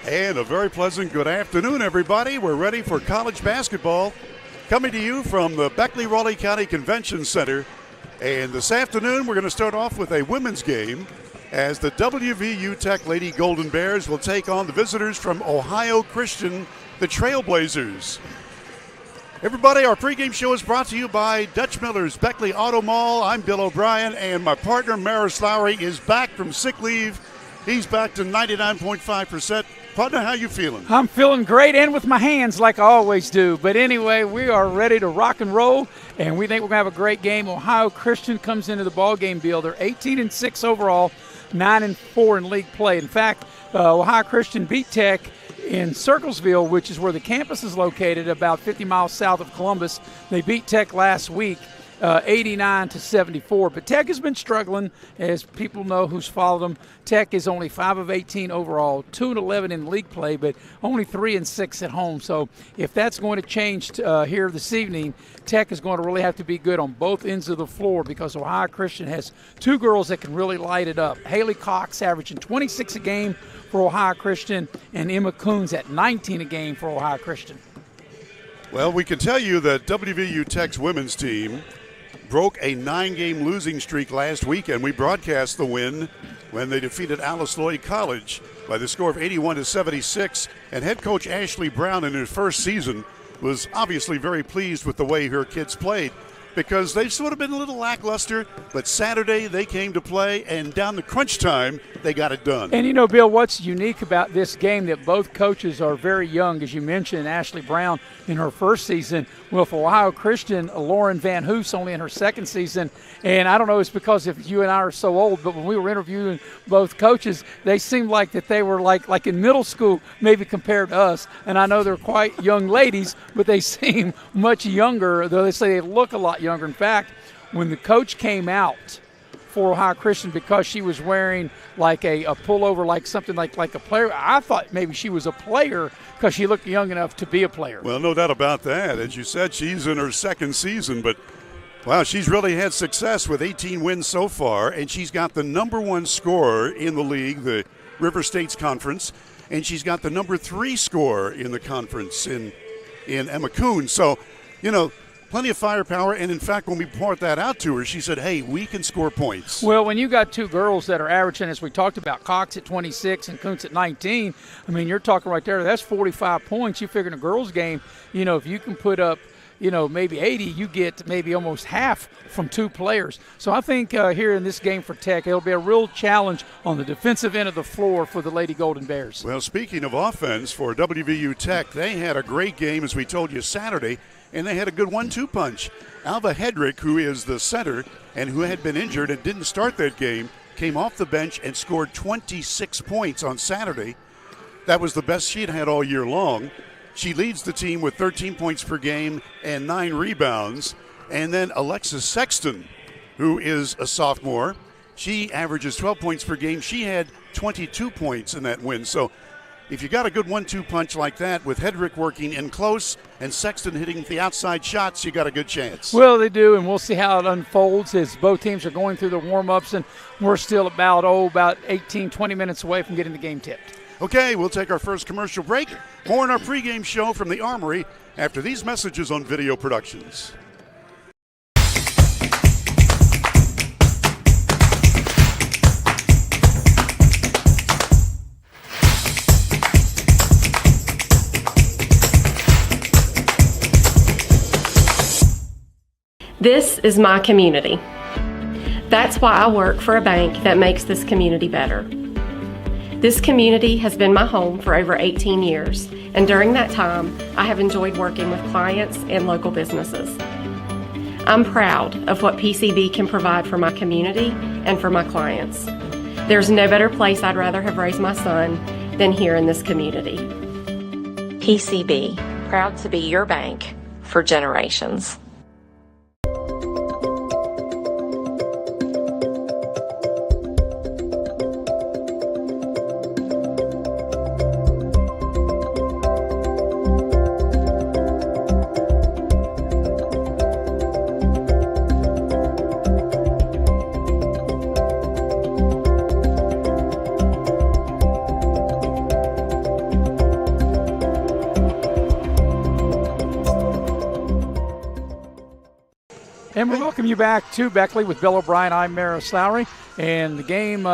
And a very pleasant good afternoon, everybody. We're ready for college basketball, coming to you from the Beckley-Raleigh County Convention Center. And this afternoon, we're going to start off with a women's game as the WVU Tech Lady Golden Bears will take on the visitors from Ohio Christian, the Trailblazers. Everybody, our pregame show is brought to you by Dutch Miller's Beckley Auto Mall. I'm Bill O'Brien, and my partner, Maris Lowry, is back from sick leave. He's back to 99.5%. Partner, how you feeling? I'm feeling great, and with my hands like I always do. But anyway, we are ready to rock and roll, and we think we're going to have a great game. Ohio Christian comes into the ball game, Bill. They're 18-6 overall, 9-4 in league play. In fact, Ohio Christian beat Tech in Circlesville, which is where the campus is located, about 50 miles south of Columbus. They beat Tech last week, 89-74. But Tech has been struggling, as people know who's followed them. Tech is only 5 of 18 overall, 2-11 in league play, but only 3-6 at home. So if that's going to change here this evening, Tech is going to really have to be good on both ends of the floor, because Ohio Christian has two girls that can really light it up. Haley Cox averaging 26 a game for Ohio Christian, and Emma Coons at 19 a game for Ohio Christian. Well, we can tell you that WVU Tech's women's team broke a 9-game losing streak last weekend. We broadcast the win when they defeated Alice Lloyd College by the score of 81-76. And head coach Ashley Brown, in her first season, was obviously very pleased with the way her kids played, because they've sort of been a little lackluster, but Saturday they came to play, and down the crunch time, they got it done. And you know, Bill, what's unique about this game, that both coaches are very young, as you mentioned. Ashley Brown in her first season, well, for Ohio Christian, Lauren Van Hoos only in her second season. And I don't know, it's because if you and I are so old, but when we were interviewing both coaches, they seemed like that they were like in middle school, maybe compared to us. And I know they're quite young ladies, but they seem much younger, though they say they look a lot younger. In fact, when the coach came out for Ohio Christian, because she was wearing like a pullover, like something like a player, I thought maybe she was a player because she looked young enough to be a player. Well, no doubt about that. As you said, she's in her second season, but wow, she's really had success with 18 wins so far, and she's got the #1 scorer in the league, the River States Conference, and she's got the #3 scorer in the conference in Emma Coons. So, you know, plenty of firepower, and in fact, when we poured that out to her, she said, hey, we can score points. Well, when you got two girls that are averaging, as we talked about, Cox at 26 and Kuntz at 19, I mean, you're talking right there, that's 45 points. You figure in a girls' game, you know, if you can put up, you know, maybe 80, you get maybe almost half from two players. So I think here in this game for Tech, it'll be a real challenge on the defensive end of the floor for the Lady Golden Bears. Well, speaking of offense for WVU Tech, they had a great game, as we told you, Saturday, and they had a good 1-2 punch. Alva Hedrick, who is the center and who had been injured and didn't start that game, came off the bench and scored 26 points on Saturday. That was the best she'd had all year long. She leads the team with 13 points per game and 9 rebounds. And then Alexis Sexton, who is a sophomore, she averages 12 points per game. She had 22 points in that win. So if you got a good 1-2 punch like that, with Hedrick working in close and Sexton hitting the outside shots, you got a good chance. Well, they do, and we'll see how it unfolds as both teams are going through the warm-ups, and we're still about 18, 20 minutes away from getting the game tipped. Okay, we'll take our first commercial break. More in our pregame show from the Armory after these messages on Video Productions. This is my community. That's why I work for a bank that makes this community better. This community has been my home for over 18 years, and during that time, I have enjoyed working with clients and local businesses. I'm proud of what PCB can provide for my community and for my clients. There's no better place I'd rather have raised my son than here in this community. PCB, proud to be your bank for generations. you back to Beckley with Bill O'Brien. I'm Maris Lowry. And the game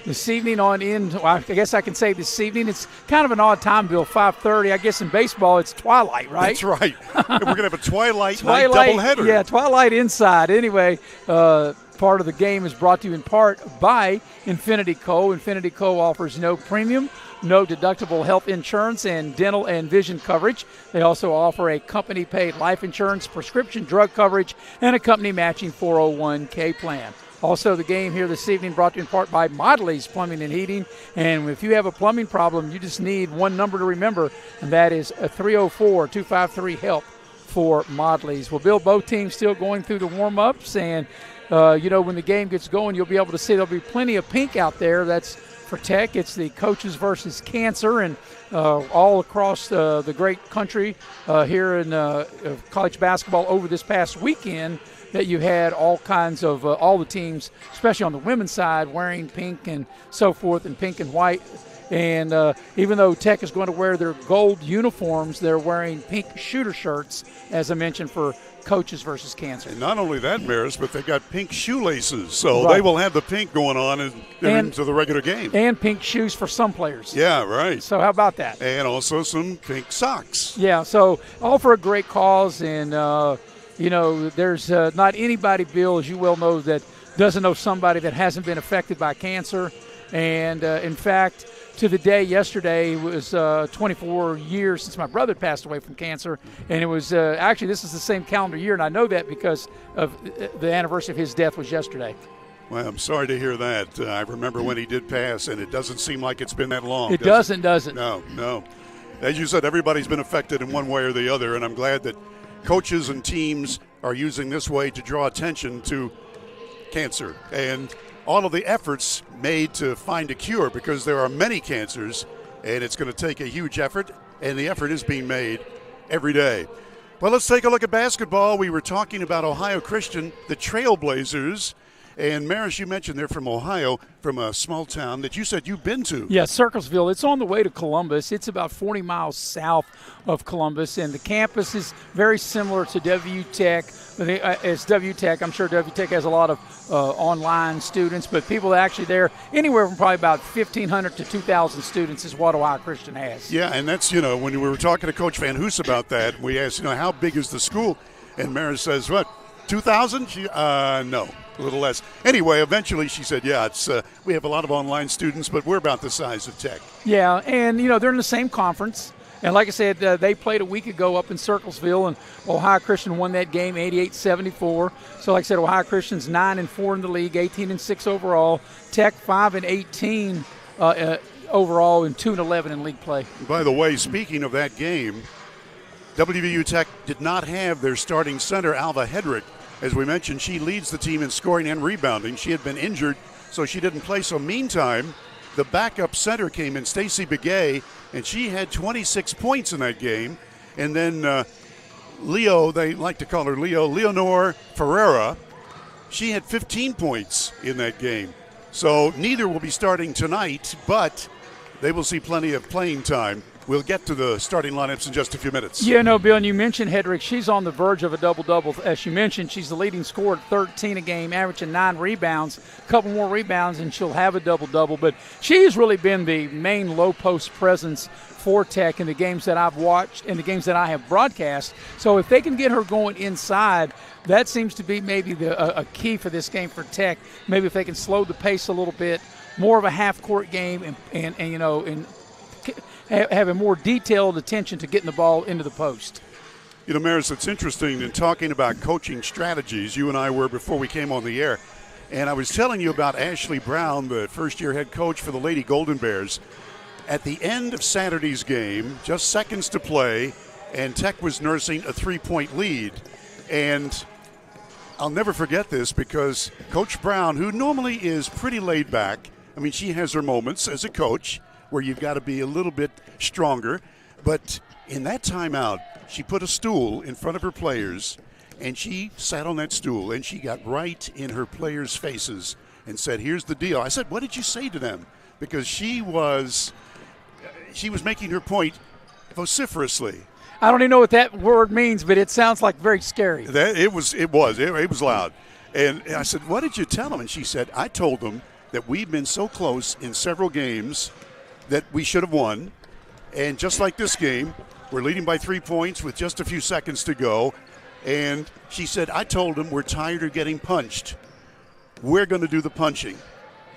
this evening I guess I can say this evening. It's kind of an odd time, Bill, 5:30. I guess in baseball it's twilight, right? That's right. We're going to have a twilight night doubleheader. Yeah, twilight inside. Anyway, part of the game is brought to you in part by Infinity Co. Infinity Co. offers no premium, no deductible health insurance and dental and vision coverage. They also offer a company-paid life insurance, prescription drug coverage, and a company-matching 401k plan. Also, the game here this evening brought to you in part by Modley's Plumbing and Heating. And if you have a plumbing problem, you just need one number to remember, and that is 304-253-HELP for Modley's. Well, Bill, both teams still going through the warm-ups, and, when the game gets going, you'll be able to see there'll be plenty of pink out there. That's for Tech. It's the Coaches versus Cancer, and all across the great country here in college basketball over this past weekend, that you had all kinds of all the teams, especially on the women's side, wearing pink and so forth, and pink and white. And even though Tech is going to wear their gold uniforms, they're wearing pink shooter shirts, as I mentioned, for Coaches versus Cancer. And not only that, Maris, but they've got pink shoelaces, so right. They will have the pink going on into the regular game. And pink shoes for some players. Yeah, right. So how about that? And also some pink socks. Yeah, so all for a great cause, and there's not anybody, Bill, as you well know, that doesn't know somebody that hasn't been affected by cancer. And, in fact, to the day yesterday, it was 24 years since my brother passed away from cancer. And it was actually, this is the same calendar year, and I know that because of the anniversary of his death was yesterday. Well, I'm sorry to hear that. I remember when he did pass, and it doesn't seem like it's been that long. It doesn't, does it? No. As you said, everybody's been affected in one way or the other, and I'm glad that coaches and teams are using this way to draw attention to cancer and all of the efforts made to find a cure, because there are many cancers, and it's going to take a huge effort, and the effort is being made every day. Well, let's take a look at basketball. We were talking about Ohio Christian, the Trailblazers. And, Maris, you mentioned they're from Ohio, from a small town that you said you've been to. Yeah, Circlesville. It's on the way to Columbus. It's about 40 miles south of Columbus, and the campus is very similar to WTech. It's WTech. I'm sure WTech has a lot of online students, but people actually there, anywhere from probably about 1,500 to 2,000 students is what Ohio Christian has. Yeah, and that's, when we were talking to Coach Van Hoos about that, we asked, how big is the school? And Maris says, what, 2,000? No. A little less. Anyway, eventually she said, it's we have a lot of online students, but we're about the size of Tech. Yeah, and, they're in the same conference. And like I said, they played a week ago up in Circlesville, and Ohio Christian won that game 88-74. So like I said, Ohio Christian's 9-4 in the league, 18-6 overall. Tech 5-18 overall, and 2-11 in league play. By the way, speaking of that game, WVU Tech did not have their starting center, Alva Hedrick. As we mentioned, she leads the team in scoring and rebounding. She had been injured, so she didn't play. So meantime, the backup center came in, Stacy Begay, and she had 26 points in that game. And then Leo, they like to call her Leonor Ferreira, she had 15 points in that game. So neither will be starting tonight, but they will see plenty of playing time. We'll get to the starting lineups in just a few minutes. Yeah, no, Bill, and you mentioned Hedrick. She's on the verge of a double-double. As you mentioned, she's the leading scorer at 13 a game, averaging 9 rebounds. A couple more rebounds, and she'll have a double-double. But she's really been the main low-post presence for Tech in the games that I've watched and the games that I have broadcast. So if they can get her going inside, that seems to be maybe a key for this game for Tech. Maybe if they can slow the pace a little bit, more of a half-court game and have a more detailed attention to getting the ball into the post. Maris, it's interesting in talking about coaching strategies. You and I were before we came on the air, and I was telling you about Ashley Brown, the first-year head coach for the Lady Golden Bears. At the end of Saturday's game, just seconds to play, and Tech was nursing a 3-point lead. And I'll never forget this because Coach Brown, who normally is pretty laid back, she has her moments as a coach where you've got to be a little bit stronger. But in that timeout, she put a stool in front of her players, and she sat on that stool, and she got right in her players' faces and said, here's the deal. I said, what did you say to them? Because she was making her point vociferously. I don't even know what that word means, but it sounds like very scary. It was loud. And I said, what did you tell them? And she said, I told them that we've been so close in several games that we should have won. And just like this game, we're leading by 3 points with just a few seconds to go. And she said, I told them we're tired of getting punched. We're going to do the punching.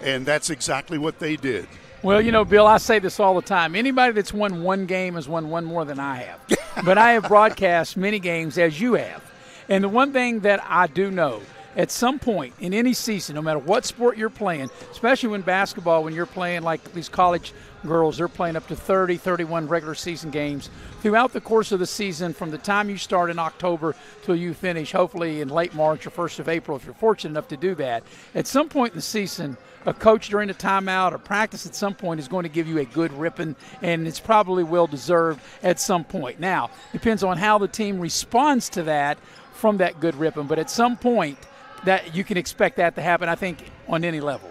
And that's exactly what they did. Well, you know, Bill, I say this all the time. Anybody that's won one game has won one more than I have. But I have broadcast many games as you have. And the one thing that I do know, at some point in any season, no matter what sport you're playing, especially when basketball, when you're playing like these college girls, they're playing up to 30, 31 regular season games. Throughout the course of the season, from the time you start in October till you finish, hopefully in late March or 1st of April, if you're fortunate enough to do that, at some point in the season, a coach during a timeout or practice at some point is going to give you a good ripping, and it's probably well-deserved at some point. Now, depends on how the team responds to that from that good ripping, but at some point that you can expect that to happen, I think, on any level.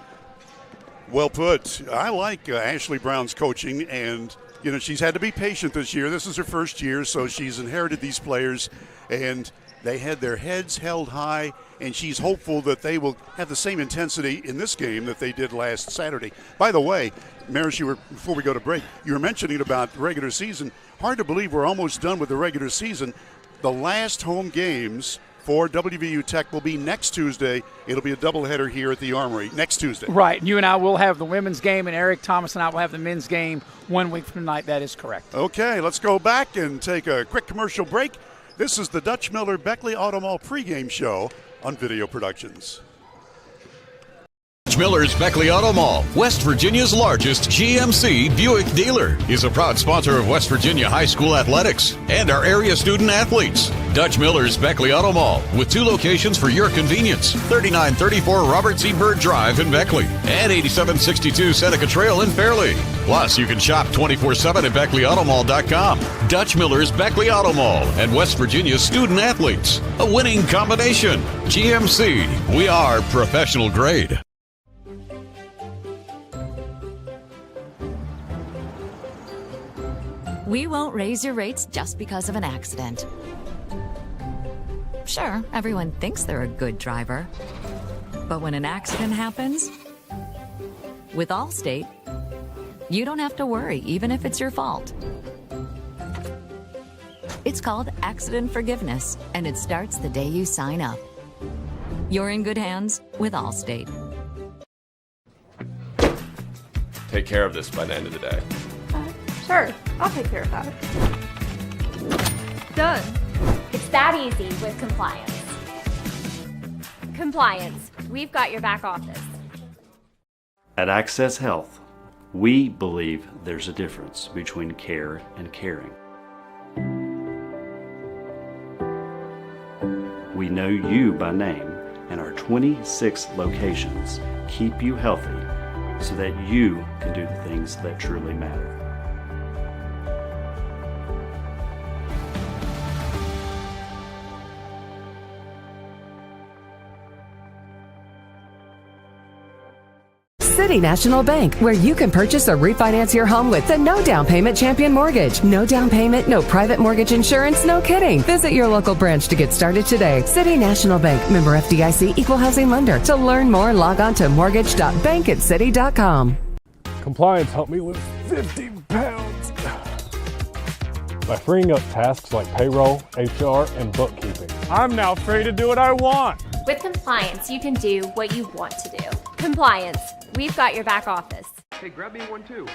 Well put. I like Ashley Brown's coaching, and, you know, she's had to be patient this year. This is her first year, so she's inherited these players, and they had their heads held high, and she's hopeful that they will have the same intensity in this game that they did last Saturday. By the way, Maris, before we go to break, you were mentioning about the regular season. Hard to believe we're almost done with the regular season. The last home games for WVU Tech will be next Tuesday. It'll be a doubleheader here at the Armory next Tuesday. Right. And you and I will have the women's game, and Eric Thomas and I will have the men's game 1 week from tonight. That is correct. Okay, let's go back and take a quick commercial break. This is the Dutch Miller Beckley Auto Mall pregame show on Video Productions. Miller's Beckley Auto Mall, West Virginia's largest GMC Buick dealer, is a proud sponsor of West Virginia High School athletics and our area student athletes. Dutch Miller's Beckley Auto Mall, with 2 locations for your convenience: 3934 Robert C. Byrd Drive in Beckley and 8762 Seneca Trail in Fairleigh. Plus, you can shop 24/7 at BeckleyAutomall.com. Dutch Miller's Beckley Auto Mall and West Virginia's student athletes. A winning combination. GMC, we are professional grade. We won't raise your rates just because of an accident. Sure, everyone thinks they're a good driver. But when an accident happens, with Allstate, you don't have to worry, even if it's your fault. It's called accident forgiveness, and it starts the day you sign up. You're in good hands with Allstate. Take care of this by the end of the day. Sure, I'll take care of that. Done. It's that easy with compliance. Compliance, we've got your back office. At Access Health, we believe there's a difference between care and caring. We know you by name, and our 26 locations keep you healthy so that you can do the things that truly matter. City National Bank, where you can purchase or refinance your home with the no down payment Champion Mortgage. No down payment, no private mortgage insurance, no kidding. Visit your local branch to get started today. City National Bank, member FDIC, equal housing lender. To learn more, log on to mortgage.bankatcity.com. Compliance helped me lose 50 pounds by freeing up tasks like payroll, HR, and bookkeeping. I'm now free to do what I want. With compliance, you can do what you want to do. Compliance, we've got your back office. Hey, grab me one too.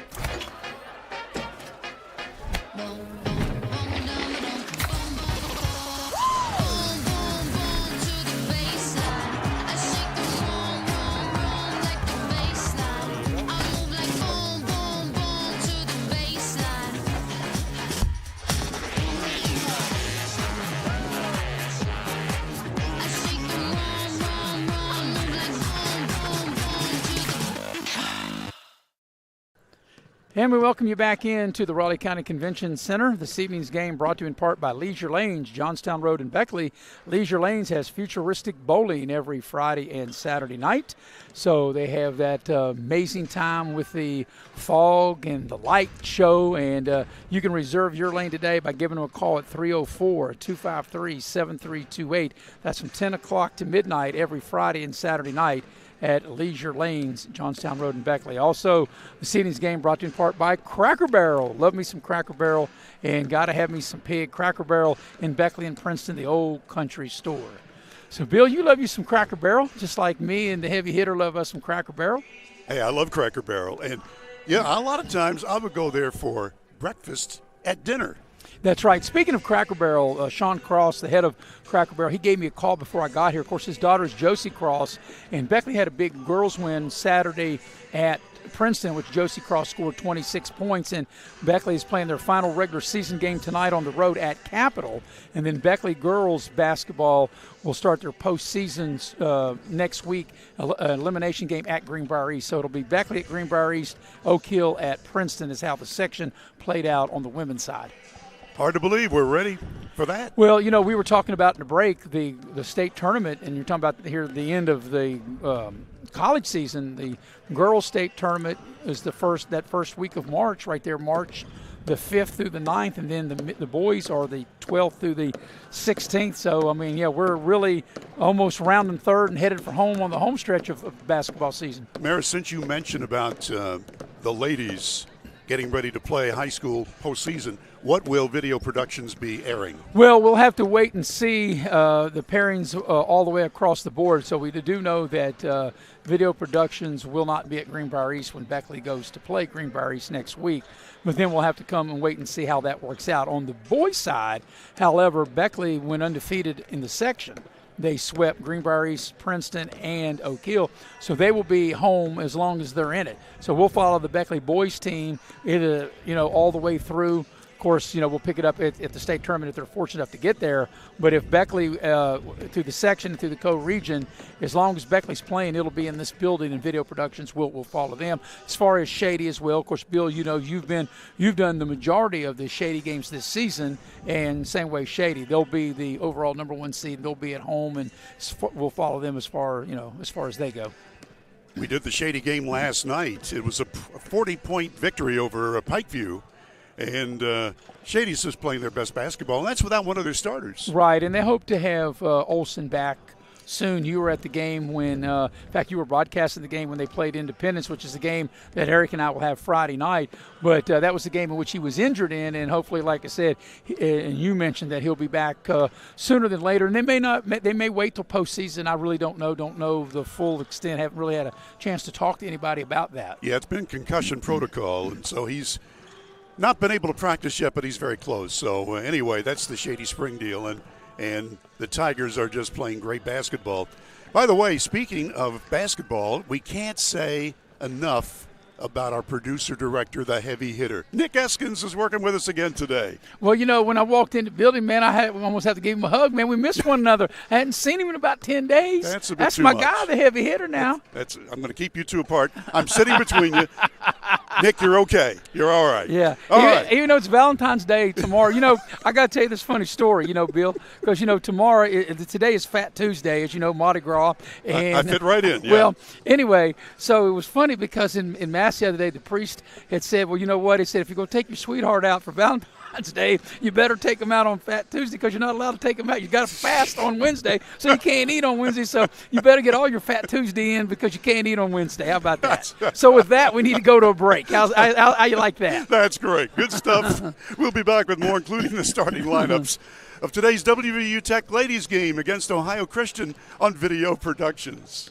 And we welcome you back into the Raleigh County Convention Center. This evening's game brought to you in part by Leisure Lanes, Johnstown Road in Beckley. Leisure Lanes has futuristic bowling every Friday and Saturday night. So they have that amazing time with the fog and the light show. And you can reserve your lane today by giving them a call at 304-253-7328. That's from 10 o'clock to midnight every Friday and Saturday night at Leisure Lanes, Johnstown Road in Beckley. Also, this evening's game brought to you in part by Cracker Barrel. Love me some Cracker Barrel, and got to have me some pig. Cracker Barrel in Beckley and Princeton, the old country store. So, Bill, you love you some Cracker Barrel, just like me and the heavy hitter love us some Cracker Barrel. Hey, I love Cracker Barrel. And, yeah, a lot of times I would go there for breakfast at dinner. That's right. Speaking of Cracker Barrel, Sean Cross, the head of Cracker Barrel, he gave me a call before I got here. Of course, his daughter is Josie Cross, and Beckley had a big girls win Saturday at Princeton, which Josie Cross scored 26 points, and Beckley is playing their final regular season game tonight on the road at Capitol. And then Beckley girls basketball will start their postseasons next week, elimination game at Greenbrier East. So it'll be Beckley at Greenbrier East, Oak Hill at Princeton is how the section played out on the women's side. Hard to believe we're ready for that. Well, you know, we were talking about in the break the state tournament, and you're talking about here at the end of the college season. The girls' state tournament is that first week of March, right there, March the 5th through the 9th, and then the boys are the 12th through the 16th. So, I mean, yeah, we're really almost rounding third and headed for home on the home stretch of basketball season. Maris, since you mentioned about the ladies getting ready to play high school postseason, what will Video Productions be airing? Well, we'll have to wait and see the pairings all the way across the board. So we do know that Video Productions will not be at Greenbrier East when Beckley goes to play Greenbrier East next week. But then we'll have to come and wait and see how that works out. On the boys' side, however, Beckley went undefeated in the section. They swept Greenbrier East, Princeton, and Oak Hill. So they will be home as long as they're in it. So we'll follow the Beckley boys team all the way through. Of course, we'll pick it up at the state tournament if they're fortunate enough to get there. But if Beckley, through the section, through the co-region, as long as Beckley's playing, it'll be in this building, and Video Productions will follow them. As far as Shady as well, of course, Bill, you've done the majority of the Shady games this season, and same way Shady, they'll be the overall number 1 seed. They'll be at home, and we'll follow them as far as they go. We did the Shady game last night. It was a 40-point victory over Pikeview. And Shady's just playing their best basketball, and that's without one of their starters. Right, and they hope to have Olsen back soon. You were at the game when, in fact, you were broadcasting the game when they played Independence, which is the game that Eric and I will have Friday night. But that was the game in which he was injured in, and hopefully, like I said, and you mentioned that he'll be back sooner than later. And they may wait till postseason. I really don't know the full extent. Haven't really had a chance to talk to anybody about that. Yeah, it's been concussion protocol, and so he's not been able to practice yet, but he's very close. So anyway, that's the Shady Spring deal, and the Tigers are just playing great basketball. By the way, speaking of basketball, we can't say enough about our producer-director, the heavy hitter. Nick Eskins is working with us again today. Well, when I walked in the building, man, I almost had to give him a hug. Man, we missed one another. I hadn't seen him in about 10 days. That's my much. guy, the heavy hitter now. I'm going to keep you two apart. I'm sitting between you. Nick, you're okay. You're all right. Yeah. All right. Even though it's Valentine's Day tomorrow, I got to tell you this funny story, Bill, because, tomorrow, today is Fat Tuesday, as you know, Mardi Gras. And, I fit right in, yeah. Well, anyway, so it was funny because in Mass the other day, the priest had said, well, you know what? He said, if you're going to take your sweetheart out for Valentine's Day, you better take them out on Fat Tuesday because you're not allowed to take them out. You got to fast on Wednesday, so you can't eat on Wednesday. So you better get all your Fat Tuesday in because you can't eat on Wednesday. How about that? So with that, we need to go to a break. How you like that? That's great. Good stuff. We'll be back with more, including the starting lineups of today's WVU Tech ladies game against Ohio Christian on Video Productions.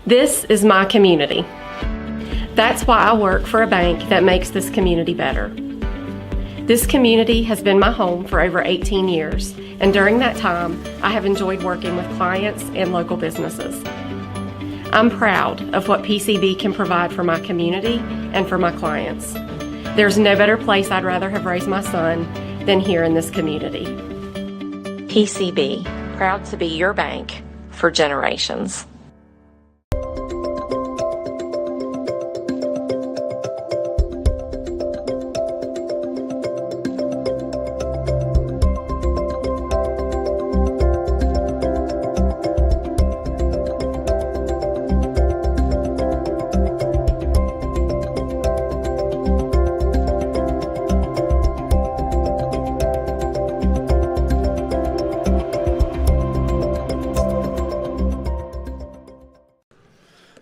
This is my community. That's why I work for a bank that makes this community better. This community has been my home for over 18 years, and during that time, I have enjoyed working with clients and local businesses. I'm proud of what PCB can provide for my community and for my clients. There's no better place I'd rather have raised my son than here in this community. PCB, proud to be your bank for generations.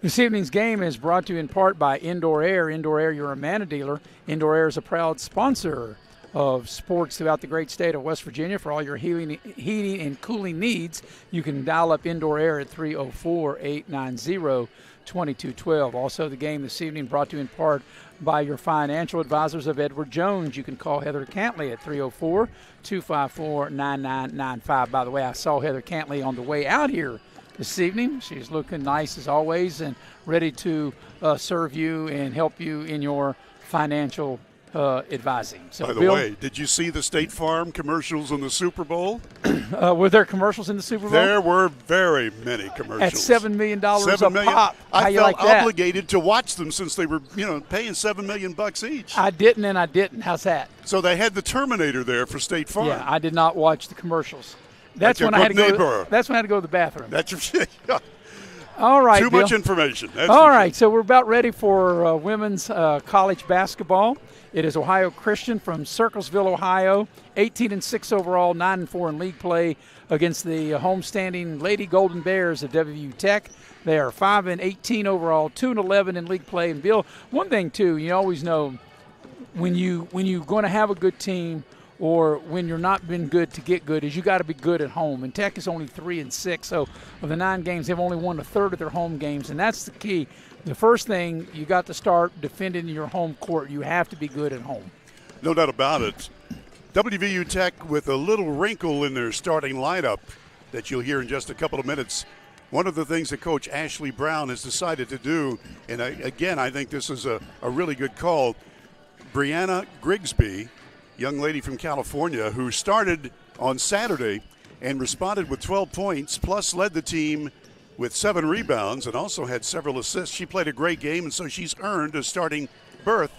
This evening's game is brought to you in part by Indoor Air. Indoor Air, you're a Amana dealer. Indoor Air is a proud sponsor of sports throughout the great state of West Virginia. For all your heating and cooling needs, you can dial up Indoor Air at 304-890-2212. Also, the game this evening brought to you in part by your financial advisors of Edward Jones. You can call Heather Cantley at 304-254-9995. By the way, I saw Heather Cantley on the way out here this evening. She's looking nice as always and ready to serve you and help you in your financial advising. So, by the Bill, way, did you see the State Farm commercials in the Super Bowl? were there commercials in the Super Bowl? There were very many commercials. At $7 million $7 million. pop. How I you felt like that? obligated to watch them since they were, paying $7 million each. I didn't and I didn't. How's that? So they had the Terminator there for State Farm. Yeah, I did not watch the commercials. That's Like when I had to good go. neighbor. That's when I had to go to the bathroom. That's All right, too Bill. much information. That's All right, so we're about ready for women's college basketball. It is Ohio Christian from Circlesville, Ohio, 18-6 overall, 9-4 in league play against the homestanding Lady Golden Bears of WVU Tech. They are 5-18 overall, 2-11 in league play. And Bill, one thing too, you always know when you're going to have a good team, or when you're not been good to get good, is you got to be good at home. And Tech is only 3-6, so of the 9 games, they've only won a third of their home games, and that's the key. The first thing, you got to start defending your home court. You have to be good at home. No doubt about it. WVU Tech with a little wrinkle in their starting lineup that you'll hear in just a couple of minutes. One of the things that Coach Ashley Brown has decided to do, and again, I think this is a really good call, Brianna Grigsby, young lady from California who started on Saturday and responded with 12 points, plus led the team with 7 rebounds and also had several assists. She played a great game, and so she's earned a starting berth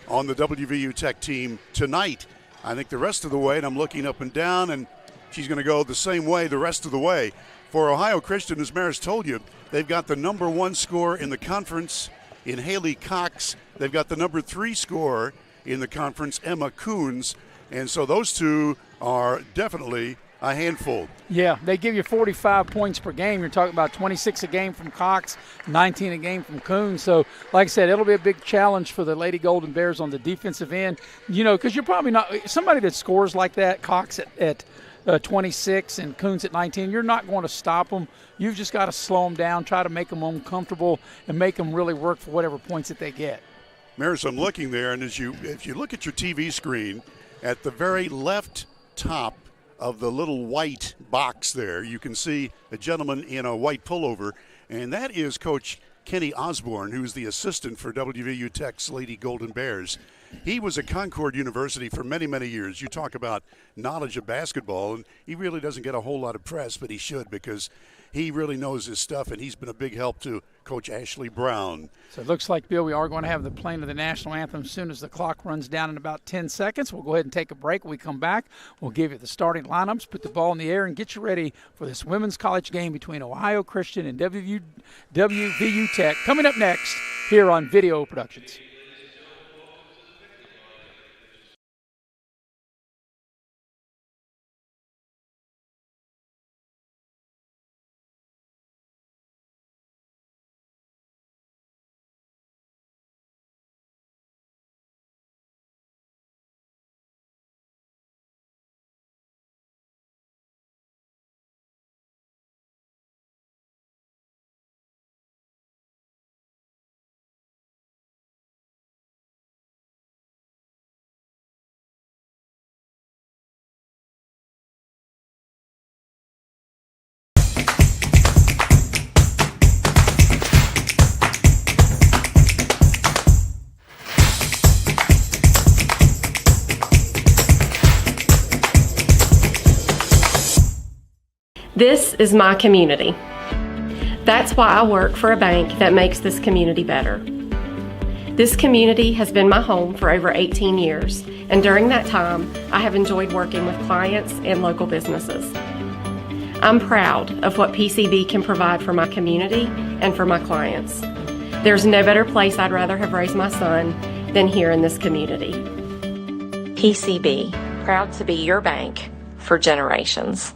on the WVU Tech team tonight. I think the rest of the way, and I'm looking up and down, and she's going to go the same way the rest of the way. For Ohio Christian, as Maris told you, they've got the number 1 scorer in the conference in Haley Cox. They've got the number 3 scorer in the conference, Emma Coons, and so those two are definitely a handful. Yeah, they give you 45 points per game. You're talking about 26 a game from Cox, 19 a game from Coons. So, like I said, it'll be a big challenge for the Lady Golden Bears on the defensive end. Because you're probably not – somebody that scores like that, Cox at 26 and Coons at 19, you're not going to stop them. You've just got to slow them down, try to make them uncomfortable, and make them really work for whatever points that they get. Maris, I'm looking there, and if you look at your TV screen, at the very left top of the little white box there, you can see a gentleman in a white pullover, and that is Coach Kenny Osborne, who's the assistant for WVU Tech's Lady Golden Bears. He was at Concord University for many, many years. You talk about knowledge of basketball, and he really doesn't get a whole lot of press, but he should, because he really knows his stuff, and he's been a big help to Coach Ashley Brown. So it looks like, Bill, we are going to have the playing of the national anthem as soon as the clock runs down in about 10 seconds. We'll go ahead and take a break. When we come back, we'll give you the starting lineups, put the ball in the air, and get you ready for this women's college game between Ohio Christian and WVU Tech coming up next here on Video Productions. This is my community. That's why I work for a bank that makes this community better. This community has been my home for over 18 years, and during that time, I have enjoyed working with clients and local businesses. I'm proud of what PCB can provide for my community and for my clients. There's no better place I'd rather have raised my son than here in this community. PCB, proud to be your bank for generations.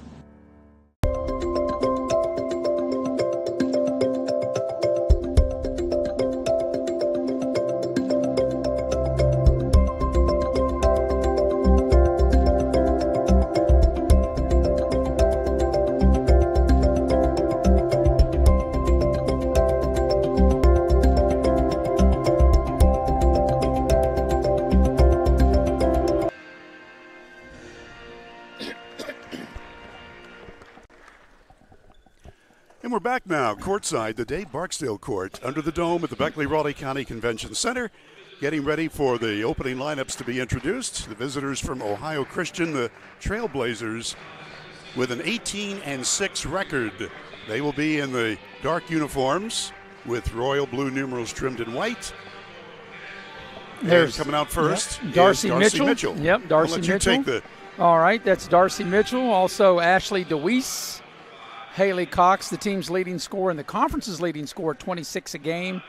And we're back now, courtside, the Dave Barksdale Court, under the dome at the Beckley-Raleigh County Convention Center, getting ready for the opening lineups to be introduced. The visitors from Ohio Christian, the Trailblazers, with an 18-6 record. They will be in the dark uniforms with royal blue numerals trimmed in white. There's coming out first. Yep, Darcy Mitchell. Yep, Darcy Mitchell. I'll let you take All right, that's Darcy Mitchell. Also, Ashley DeWeese. Haley Cox, the team's leading scorer and the conference's leading scorer, 26 a game.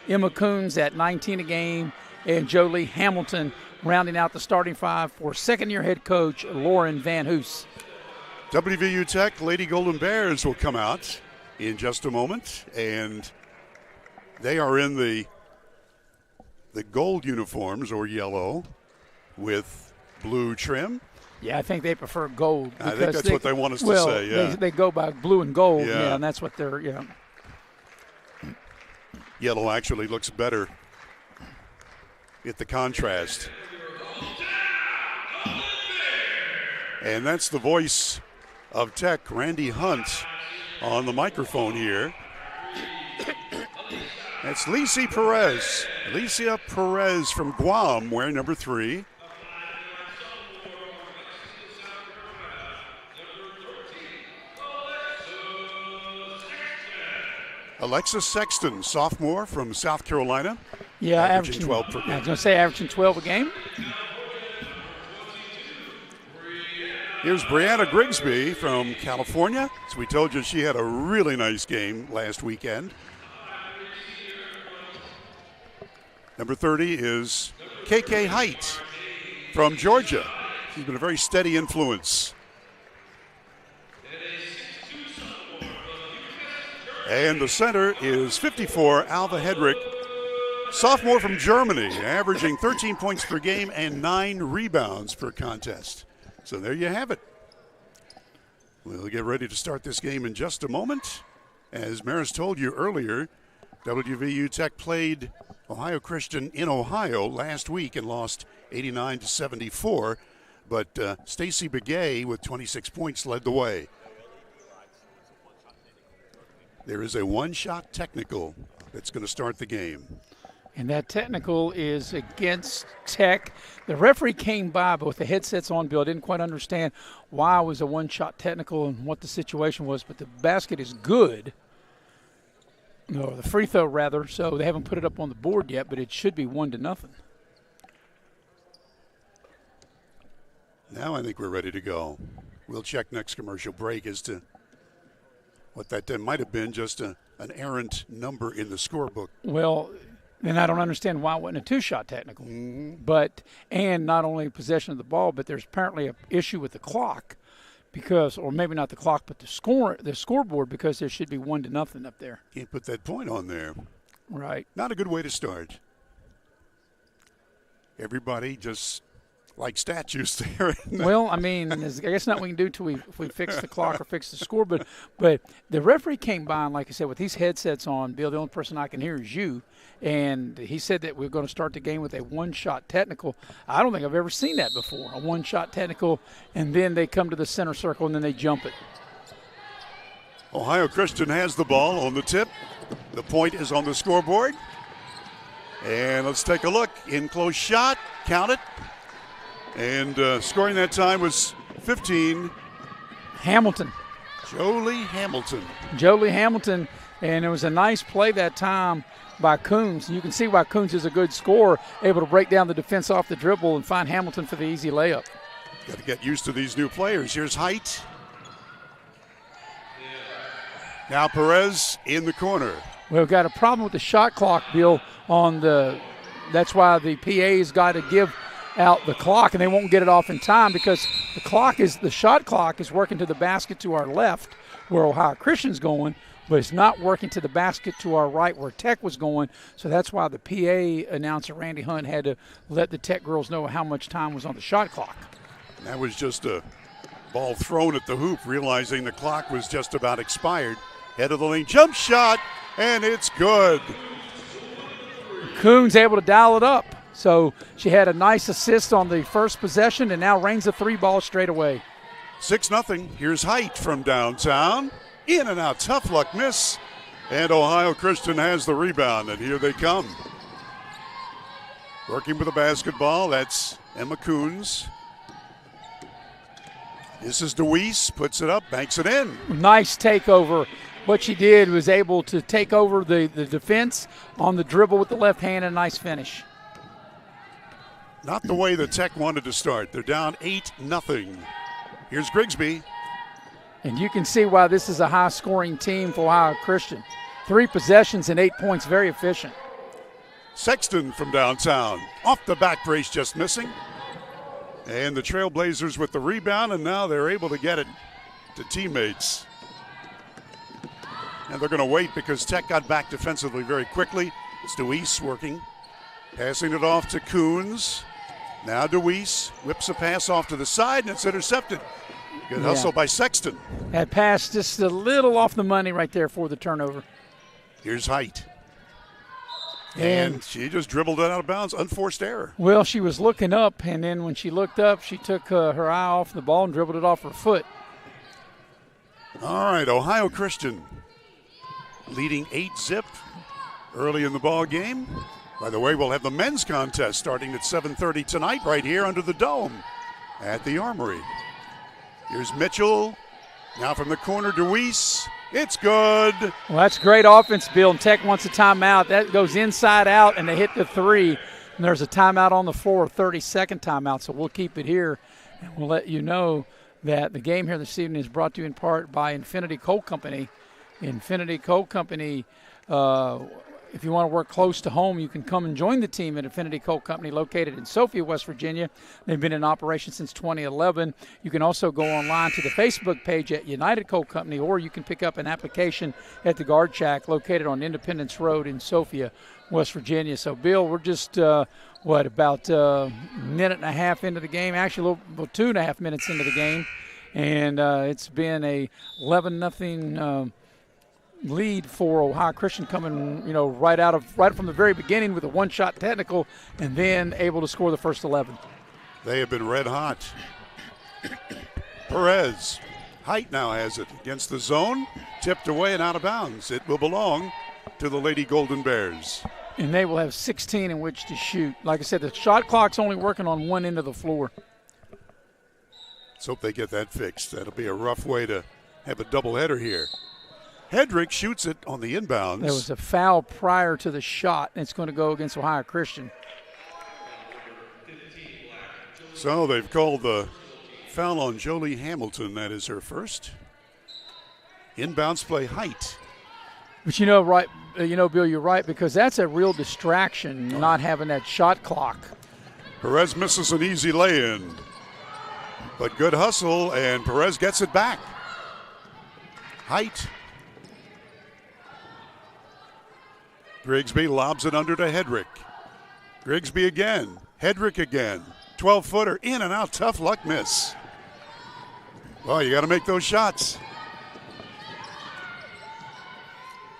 Emma Coons at 19 a game. And Jolie Hamilton rounding out the starting five for second-year head coach Lauren Van Hoos. WVU Tech Lady Golden Bears will come out in just a moment. And they are in the gold uniforms, or yellow, with blue trim. Yeah, I think they prefer gold. I think that's what they want us to say, yeah. They go by blue and gold, yeah, and that's what they're, yeah. Yellow actually looks better at the contrast. And that's the voice of Tech, Randy Hunt, on the microphone here. That's Licia Perez. Licia Perez from Guam, wearing number 3. Alexis Sexton, sophomore from South Carolina. Yeah, averaging 12 per game. I was going to say averaging 12 a game. Here's Brianna Grigsby from California. As we told you, she had a really nice game last weekend. Number 30 is KK Height from Georgia. She's been a very steady influence. And the center is 54, Alva Hedrick, sophomore from Germany, averaging 13 points per game and 9 rebounds per contest. So there you have it. We'll get ready to start this game in just a moment. As Maris told you earlier, WVU Tech played Ohio Christian in Ohio last week and lost 89-74. But Stacy Begay with 26 points led the way. There is a one-shot technical that's going to start the game. And that technical is against Tech. The referee came by, but with the headsets on, Bill, didn't quite understand why it was a one-shot technical and what the situation was. But the basket is good. No, the free throw, rather. So they haven't put it up on the board yet, but it should be 1-0. Now I think we're ready to go. We'll check next commercial break as to what that might have been, just an errant number in the scorebook. Well, then I don't understand why it wasn't a two-shot technical. Mm-hmm. But and not only possession of the ball, but there's apparently an issue with the clock, because, or maybe not the clock, but the scoreboard, because there should be 1-0 up there. Can't put that point on there. Right. Not a good way to start. Everybody just like statues there. Well, I mean, I guess not what we can do till if we fix the clock or fix the score. But the referee came by, and like I said, with these headsets on, Bill, the only person I can hear is you. And he said that we're going to start the game with a one-shot technical. I don't think I've ever seen that before, a one-shot technical, and then they come to the center circle, and then they jump it. Ohio Christian has the ball on the tip. The point is on the scoreboard. And let's take a look. In close shot, count it. And scoring that time was 15. Hamilton. Jolie Hamilton. Jolie Hamilton, and it was a nice play that time by Coons. You can see why Coons is a good scorer, able to break down the defense off the dribble and find Hamilton for the easy layup. Got to get used to these new players. Here's Height. Now Perez in the corner. We've got a problem with the shot clock, Bill, that's why the PA's got to give out the clock, and they won't get it off in time because the shot clock is working to the basket to our left where Ohio Christian's going, but it's not working to the basket to our right where Tech was going. So that's why the PA announcer, Randy Hunt, had to let the Tech girls know how much time was on the shot clock. That was just a ball thrown at the hoop, realizing the clock was just about expired. Head of the lane, jump shot, and it's good. Coons able to dial it up. So she had a nice assist on the first possession and now rains a 3-ball straight away. 6-0. Here's Height from downtown. In and out, tough luck miss. And Ohio Christian has the rebound, and here they come. Working with the basketball, that's Emma Coons. This is DeWeese, puts it up, banks it in. Nice takeover. What she did was able to take over the defense on the dribble with the left hand, and a nice finish. Not the way the Tech wanted to start. They're down 8-0. Here's Grigsby. And you can see why this is a high-scoring team for Ohio Christian. 3 possessions and 8 points, very efficient. Sexton from downtown. Off the back brace, just missing. And the Trailblazers with the rebound, and now they're able to get it to teammates. And they're going to wait because Tech got back defensively very quickly. It's DeWeese working. Passing it off to Coons. Now DeWeese whips a pass off to the side, and it's intercepted. Good hustle by Sexton. That pass just a little off the money right there for the turnover. Here's Height. And she just dribbled it out of bounds, unforced error. Well, she was looking up, and then when she looked up, she took her eye off the ball and dribbled it off her foot. All right, Ohio Christian leading 8-0 early in the ball game. By the way, we'll have the men's contest starting at 7:30 tonight right here under the dome at the Armory. Here's Mitchell. Now from the corner, DeWeese. It's good. Well, that's great offense, Bill. And Tech wants a timeout. That goes inside out, and they hit the 3. And there's a timeout on the floor, 30-second timeout. So we'll keep it here, and we'll let you know that the game here this evening is brought to you in part by Infinity Coal Company. Infinity Coal Company, if you want to work close to home, you can come and join the team at Infinity Coal Company located in Sophia, West Virginia. They've been in operation since 2011. You can also go online to the Facebook page at United Coal Company, or you can pick up an application at the Guard Shack located on Independence Road in Sophia, West Virginia. So, Bill, we're just, about a minute and a half into the game, actually a little 2.5 minutes into the game. And it's been a 11-0 lead for Ohio Christian coming, right from the very beginning with a one-shot technical and then able to score the first 11. They have been red hot. Perez. Height now has it against the zone. Tipped away and out of bounds. It will belong to the Lady Golden Bears. And they will have 16 in which to shoot. Like I said, the shot clock's only working on one end of the floor. Let's hope they get that fixed. That'll be a rough way to have a doubleheader here. Hedrick shoots it on the inbounds. There was a foul prior to the shot, and it's going to go against Ohio Christian. So they've called the foul on Jolie Hamilton. That is her first. Inbounds play, Height. But Bill, you're right, because that's a real distraction, not having that shot clock. Perez misses an easy lay-in. But good hustle, and Perez gets it back. Height. Grigsby lobs it under to Hedrick. Grigsby again. Hedrick again. 12-footer in and out. Tough luck miss. Well, you got to make those shots.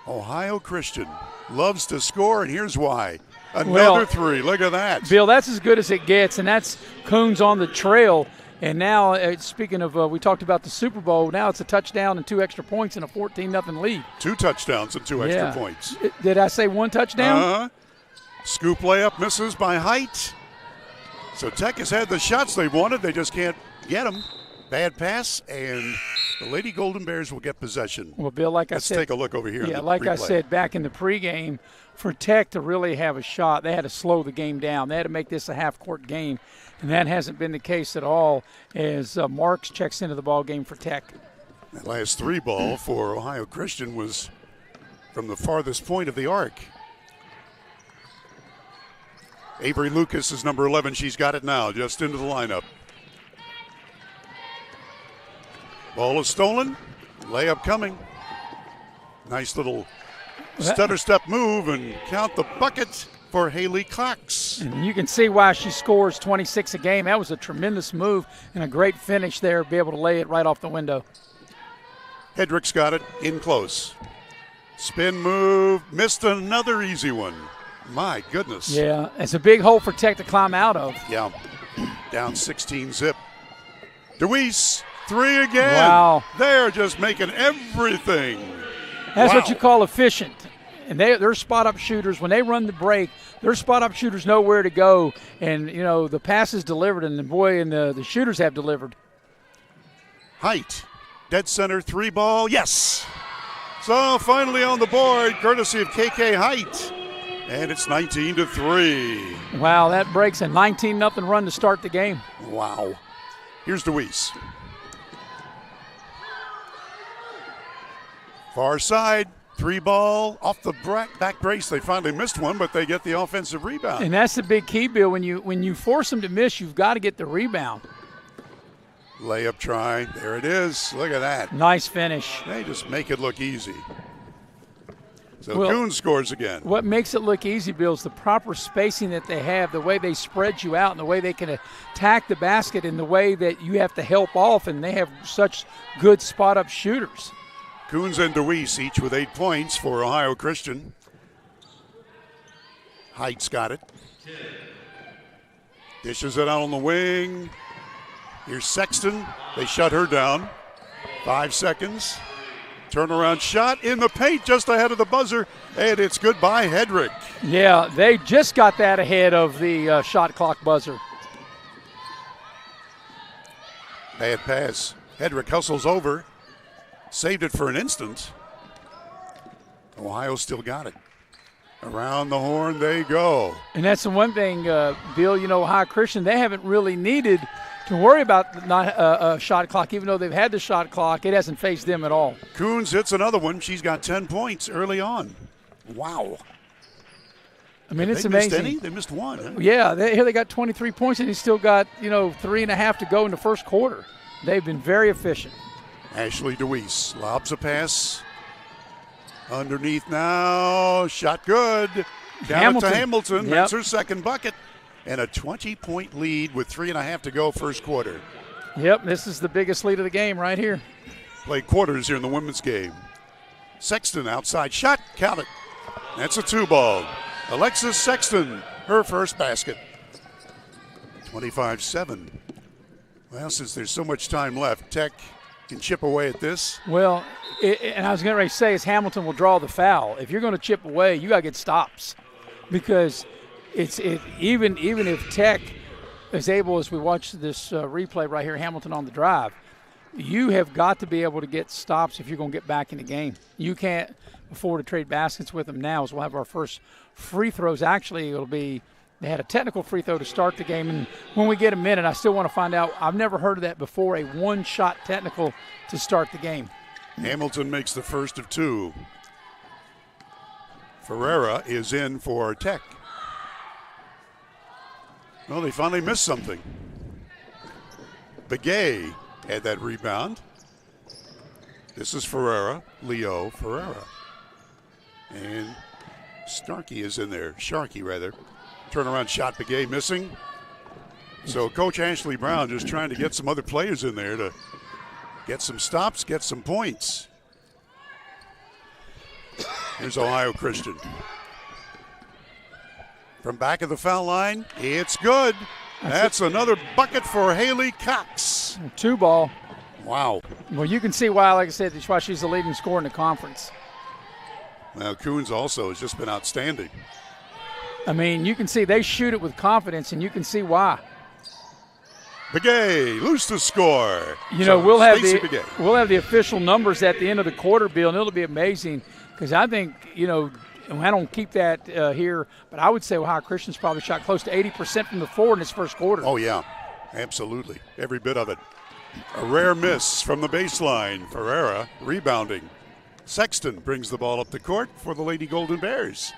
Ohio Christian loves to score, and here's why. Another 3. Look at that. Bill, that's as good as it gets, and that's Coons on the trail. And now, speaking of, we talked about the Super Bowl. Now it's a touchdown and 2 extra points and a 14-0 lead. 2 touchdowns and 2 extra points. Did I say 1 touchdown? Scoop layup misses by Height. So Tech has had the shots they wanted. They just can't get them. Bad pass, and The Lady Golden Bears will get possession. Well, Bill, like Let's I said, take a look over here. Yeah, in the like I replay. said back in the pregame, for Tech to really have a shot, they had to slow the game down. They had to make this a half-court game, and that hasn't been the case at all as Marks checks into the ball game for Tech. That last three ball for Ohio Christian was from the farthest point of the arc. Avery Lucas is number 11. She's got it now, just into the lineup. Ball is stolen. Layup coming. Nice little stutter step move and count the bucket for Haley Cox. And you can see why she scores 26 a game. That was a tremendous move and a great finish there, be able to lay it right off the window. Hedrick's got it in close. Spin move, missed another easy one. My goodness. Yeah, it's a big hole for Tech to climb out of. Yeah, down 16 zip. DeWeese, three again. Wow. They're just making everything. That's what you call efficient. And they're spot-up shooters. When they run the break, their spot-up shooters know where to go. And, you know, the pass is delivered, and the shooters have delivered. Height, dead center, three ball, yes. So finally on the board, courtesy of KK Height. And it's 19-3. Wow, that breaks a 19-0 run to start the game. Wow. Here's DeWeese. Far side, three ball, off the back brace. They finally missed one, but they get the offensive rebound. And that's the big key, Bill. When you force them to miss, you've got to get the rebound. Layup try. There it is. Look at that. Nice finish. They just make it look easy. So Well, Coon scores again. What makes it look easy, Bill, is the proper spacing that they have, the way they spread you out, and the way they can attack the basket, and the way that you have to help off, and they have such good spot-up shooters. Coons and DeWeese each with 8 points for Ohio Christian. Height's got it. Dishes it out on the wing. Here's Sexton. They shut her down. 5 seconds. Turnaround shot in the paint just ahead of the buzzer, and it's good by Hedrick. Yeah, they just got that ahead of the shot clock buzzer. Bad pass. Hedrick hustles over. Saved it for an instant. Ohio still got it. Around the horn they go. And that's the one thing, Bill, you know, Ohio Christian, they haven't really needed to worry about not a shot clock. Even though they've had the shot clock, it hasn't faced them at all. Coons hits another one. She's got 10 points early on. Wow. I mean, it's they amazing. Missed any? They missed one. Huh? Yeah, here they got 23 points, and he's still got, 3.5 to go in the first quarter. They've been very efficient. Ashley DeWeese lobs a pass. Underneath now. Shot good. Down to Hamilton. Yep. That's her second bucket. And a 20-point lead with 3.5 to go first quarter. Yep, this is the biggest lead of the game right here. Play quarters here in the women's game. Sexton outside shot. Count it. That's a 2-ball. Alexis Sexton, her first basket. 25-7. Well, since there's so much time left, Tech can chip away at this. Well, and I was going to say is Hamilton will draw the foul. If you're going to chip away, you got to get stops, because even if Tech is able, as we watch this replay right here, Hamilton on the drive, you have got to be able to get stops if you're going to get back in the game. You can't afford to trade baskets with them now, as we'll have our first free throws. Actually, they had a technical free throw to start the game, and when we get a minute, I still want to find out. I've never heard of that before, a one-shot technical to start the game. Hamilton makes the first of 2. Ferreira is in for Tech. Well, they finally missed something. Begay had that rebound. This is Ferreira, Leo Ferreira. And Starkey is in there, Sharkey rather. Turnaround shot, Begay missing. So Coach Ashley Brown just trying to get some other players in there to get some stops, get some points. Here's Ohio Christian. From back of the foul line, it's good. That's another bucket for Haley Cox. 2-ball. Wow. Well, you can see why, like I said, that's why she's the leading scorer in the conference. Well, Coons also has just been outstanding. I mean, you can see they shoot it with confidence, and you can see why. Begay, loose to score. You know, we'll have the official numbers at the end of the quarter, Bill, and it'll be amazing because I think, you know, and I don't keep that here, but I would say Ohio Christian's probably shot close to 80% from the floor in this first quarter. Oh, yeah, absolutely. Every bit of it. A rare miss from the baseline. Ferreira rebounding. Sexton brings the ball up the court for the Lady Golden Bears.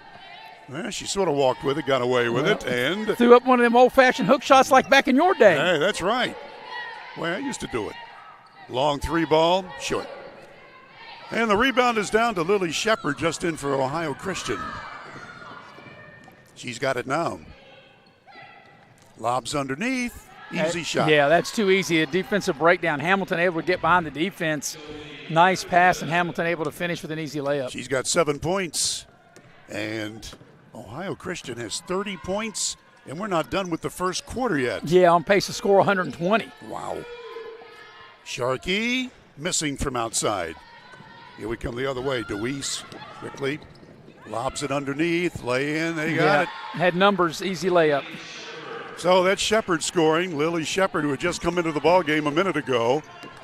Well, she sort of walked with it, got away with it, and threw up one of them old-fashioned hook shots like back in your day. Hey, that's right. Well, I used to do it. Long three ball, short. And the rebound is down to Lily Shepard, just in for Ohio Christian. She's got it now. Lobs underneath, easy shot. Yeah, that's too easy. A defensive breakdown. Hamilton able to get behind the defense. Nice pass, and Hamilton able to finish with an easy layup. She's got 7 points. And Ohio Christian has 30 points, and we're not done with the first quarter yet. Yeah, on pace to score 120. Wow. Sharkey missing from outside. Here we come the other way. DeWeese quickly lobs it underneath, lay in, they got it. Had numbers, easy layup. So that's Shepard scoring. Lily Shepard, who had just come into the ball game a minute ago,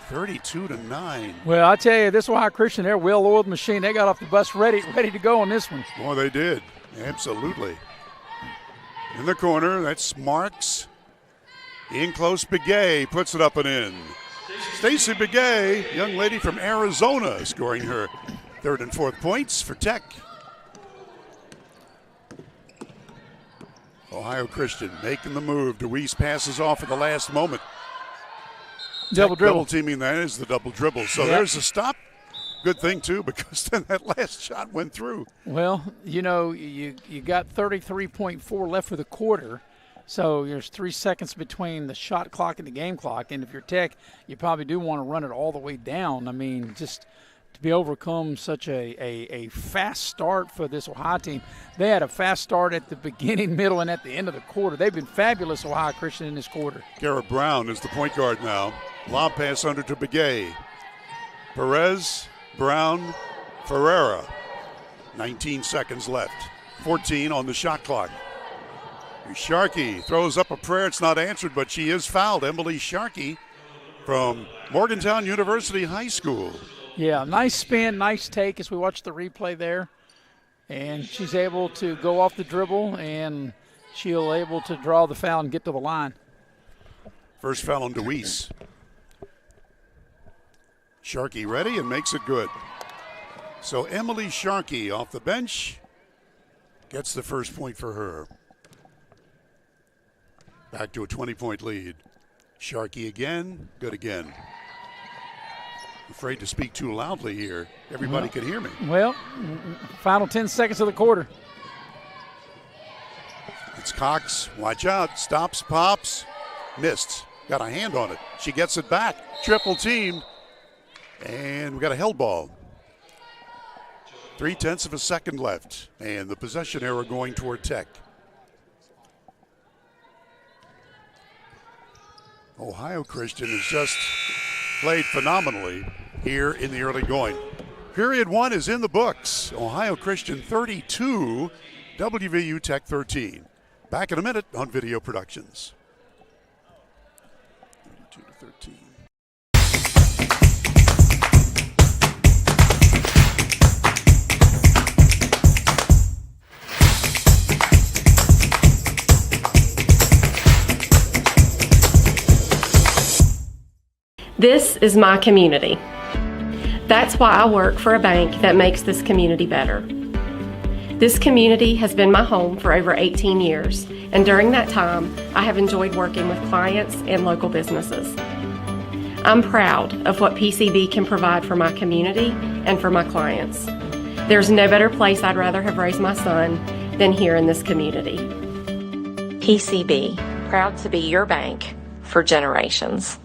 32-9. Well, I tell you, this Ohio Christian, they're a well-oiled machine. They got off the bus ready to go on this one. Boy, they did. Absolutely. In the corner, that's Marks. In close, Begay puts it up and in. Stacy Begay, young lady from Arizona, scoring her third and fourth points for Tech. Ohio Christian making the move. DeWeese passes off at the last moment. Double dribble. Double teaming, that is the double dribble. So there's a stop. Good thing, too, because then that last shot went through. Well, you know, you got 33.4 left for the quarter. So there's 3 seconds between the shot clock and the game clock. And if you're Tech, you probably do want to run it all the way down. I mean, just to be overcome such a fast start for this Ohio team. They had a fast start at the beginning, middle, and at the end of the quarter. They've been fabulous, Ohio Christian, in this quarter. Garrett Brown is the point guard now. Lob pass under to Begay. Perez, Brown, Ferreira. 19 seconds left. 14 on the shot clock. Sharkey throws up a prayer. It's not answered, but she is fouled. Emily Sharkey from Morgantown University High School. Yeah, nice spin, nice take as we watch the replay there. And she's able to go off the dribble, and she'll able to draw the foul and get to the line. First foul on DeWeese. Sharkey ready and makes it good. So Emily Sharkey off the bench gets the first point for her. Back to a 20-point lead. Sharkey again, good again. Afraid to speak too loudly here. Everybody can hear me. Well, final 10 seconds of the quarter. It's Cox, watch out, stops, pops, missed. Got a hand on it. She gets it back, triple teamed, and we got a held ball. 0.3 of a second left, and the possession arrow going toward Tech. Ohio Christian has just played phenomenally here in the early going. Period one is in the books. Ohio Christian 32, WVU Tech 13. Back in a minute on Video Productions. 32-13. This is my community. That's why I work for a bank that makes this community better. This community has been my home for over 18 years, and during that time, I have enjoyed working with clients and local businesses. I'm proud of what PCB can provide for my community and for my clients. There's no better place I'd rather have raised my son than here in this community. PCB, proud to be your bank for generations.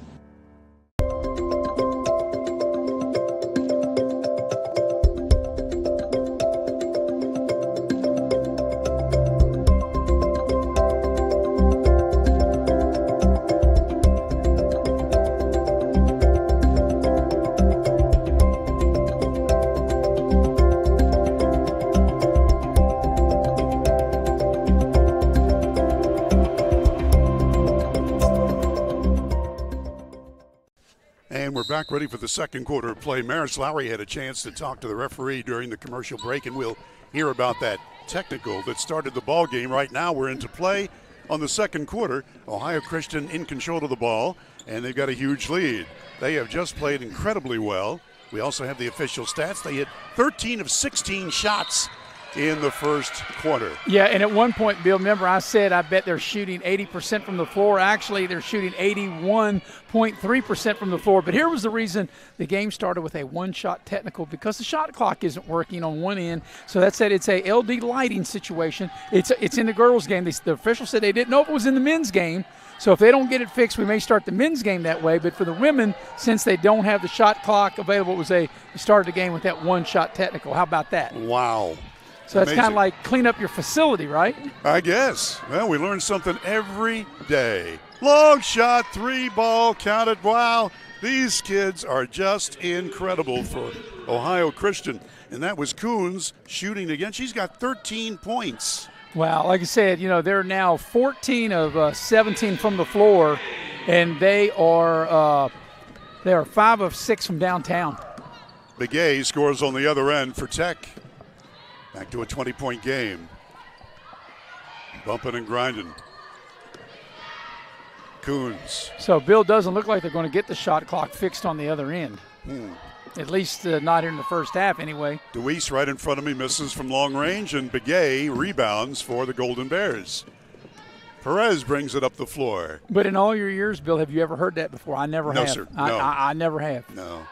we're back ready for the second quarter of play. Maris Lowry had a chance to talk to the referee during the commercial break, and we'll hear about that technical that started the ball game. Right now we're into play on the second quarter. Ohio Christian in control of the ball, and they've got a huge lead. They have just played incredibly well. We also have the official stats. They hit 13 of 16 shots in the first quarter. Yeah, and at one point, Bill, remember I said I bet they're shooting 80% from the floor. Actually, they're shooting 81.3% from the floor. But here was the reason the game started with a one-shot technical, because the shot clock isn't working on one end. So that said, it's a LD lighting situation. It's in the girls' game. The official said they didn't know if it was in the men's game. So if they don't get it fixed, we may start the men's game that way. But for the women, since they don't have the shot clock available, they started the game with that one-shot technical. How about that? Wow. So it's kind of like clean up your facility, right? I guess. Well, we learn something every day. Long shot, 3-ball, counted. Wow, these kids are just incredible for Ohio Christian. And that was Coons shooting again. She's got 13 points. Wow, like I said, they're now 14 of 17 from the floor, and they are 5 of 6 from downtown. Begay scores on the other end for Tech. Back to a 20-point game. Bumping and grinding. Coons. So Bill, doesn't look like they're going to get the shot clock fixed on the other end. At least not in the first half anyway. DeWeese right in front of me misses from long range, and Begay rebounds for the Golden Bears. Perez brings it up the floor. But in all your years, Bill, have you ever heard that before? I never have. No, sir. No. I never have. No.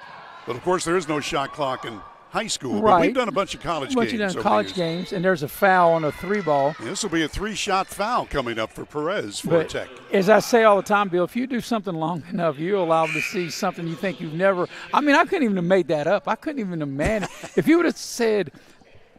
But, of course, there is no shot clock in high school. Right. But we've done a bunch of college games. You've done college games, and there's a foul on a 3-ball. This will be a 3-shot foul coming up for Perez for Tech. As I say all the time, Bill, if you do something long enough, you allow them to see something you think you've never – I mean, I couldn't even have made that up. I couldn't even imagine. If you would have said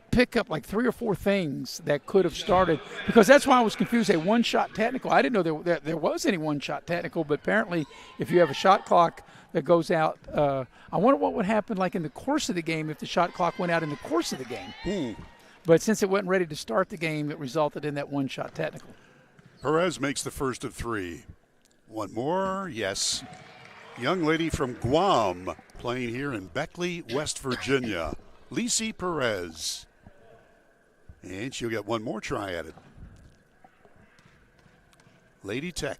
pick up like 3 or 4 things that could have started – because that's why I was confused, a one-shot technical. I didn't know there was any one-shot technical, but apparently if you have a shot clock – that goes out. I wonder what would happen like in the course of the game if the shot clock went out in the course of the game. But since it wasn't ready to start the game, it resulted in that one-shot technical. Perez makes the first of 3. One more, yes. Young lady from Guam playing here in Beckley, West Virginia. Lisi Perez. And she'll get one more try at it. Lady Tech.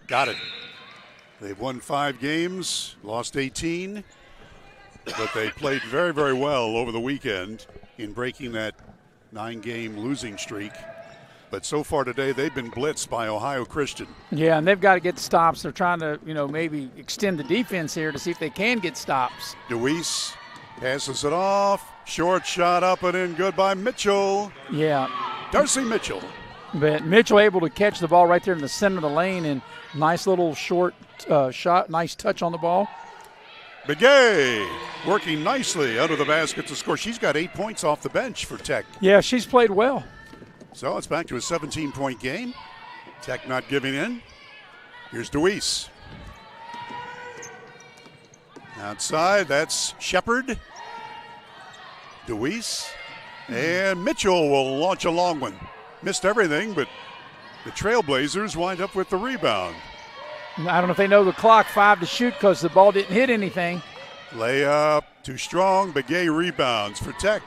Got it. They've won 5 games, lost 18, but they played very, very well over the weekend in breaking that 9-game losing streak. But so far today, they've been blitzed by Ohio Christian. Yeah, and they've got to get stops. They're trying to, maybe extend the defense here to see if they can get stops. DeWeese passes it off. Short shot up and in, good by Mitchell. Yeah. Darcy Mitchell. But Mitchell able to catch the ball right there in the center of the lane, and nice little short shot, nice touch on the ball. Begay working nicely under the basket to score. She's got 8 points off the bench for Tech. Yeah, she's played well. So it's back to a 17-point game. Tech not giving in. Here's DeWeese. Outside, that's Shepard. DeWeese. And Mitchell will launch a long one. Missed everything, but the Trailblazers wind up with the rebound. I don't know if they know the clock, 5 to shoot because the ball didn't hit anything. Layup, too strong. Begay rebounds for Tech.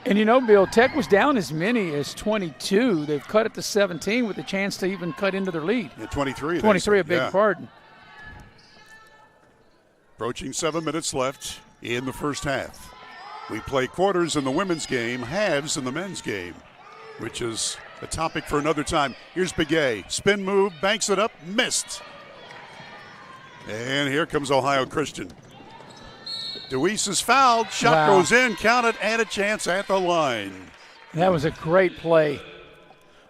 And Bill, Tech was down as many as 22. They've cut it to 17 with a chance to even cut into their lead. Yeah, 23. 23, a big pardon. Approaching 7 minutes left in the first half. We play quarters in the women's game, halves in the men's game, which is a topic for another time. Here's Begay. Spin move, banks it up, missed. And here comes Ohio Christian. DeWeese is fouled. Shot goes in, counted, and a chance at the line. That was a great play.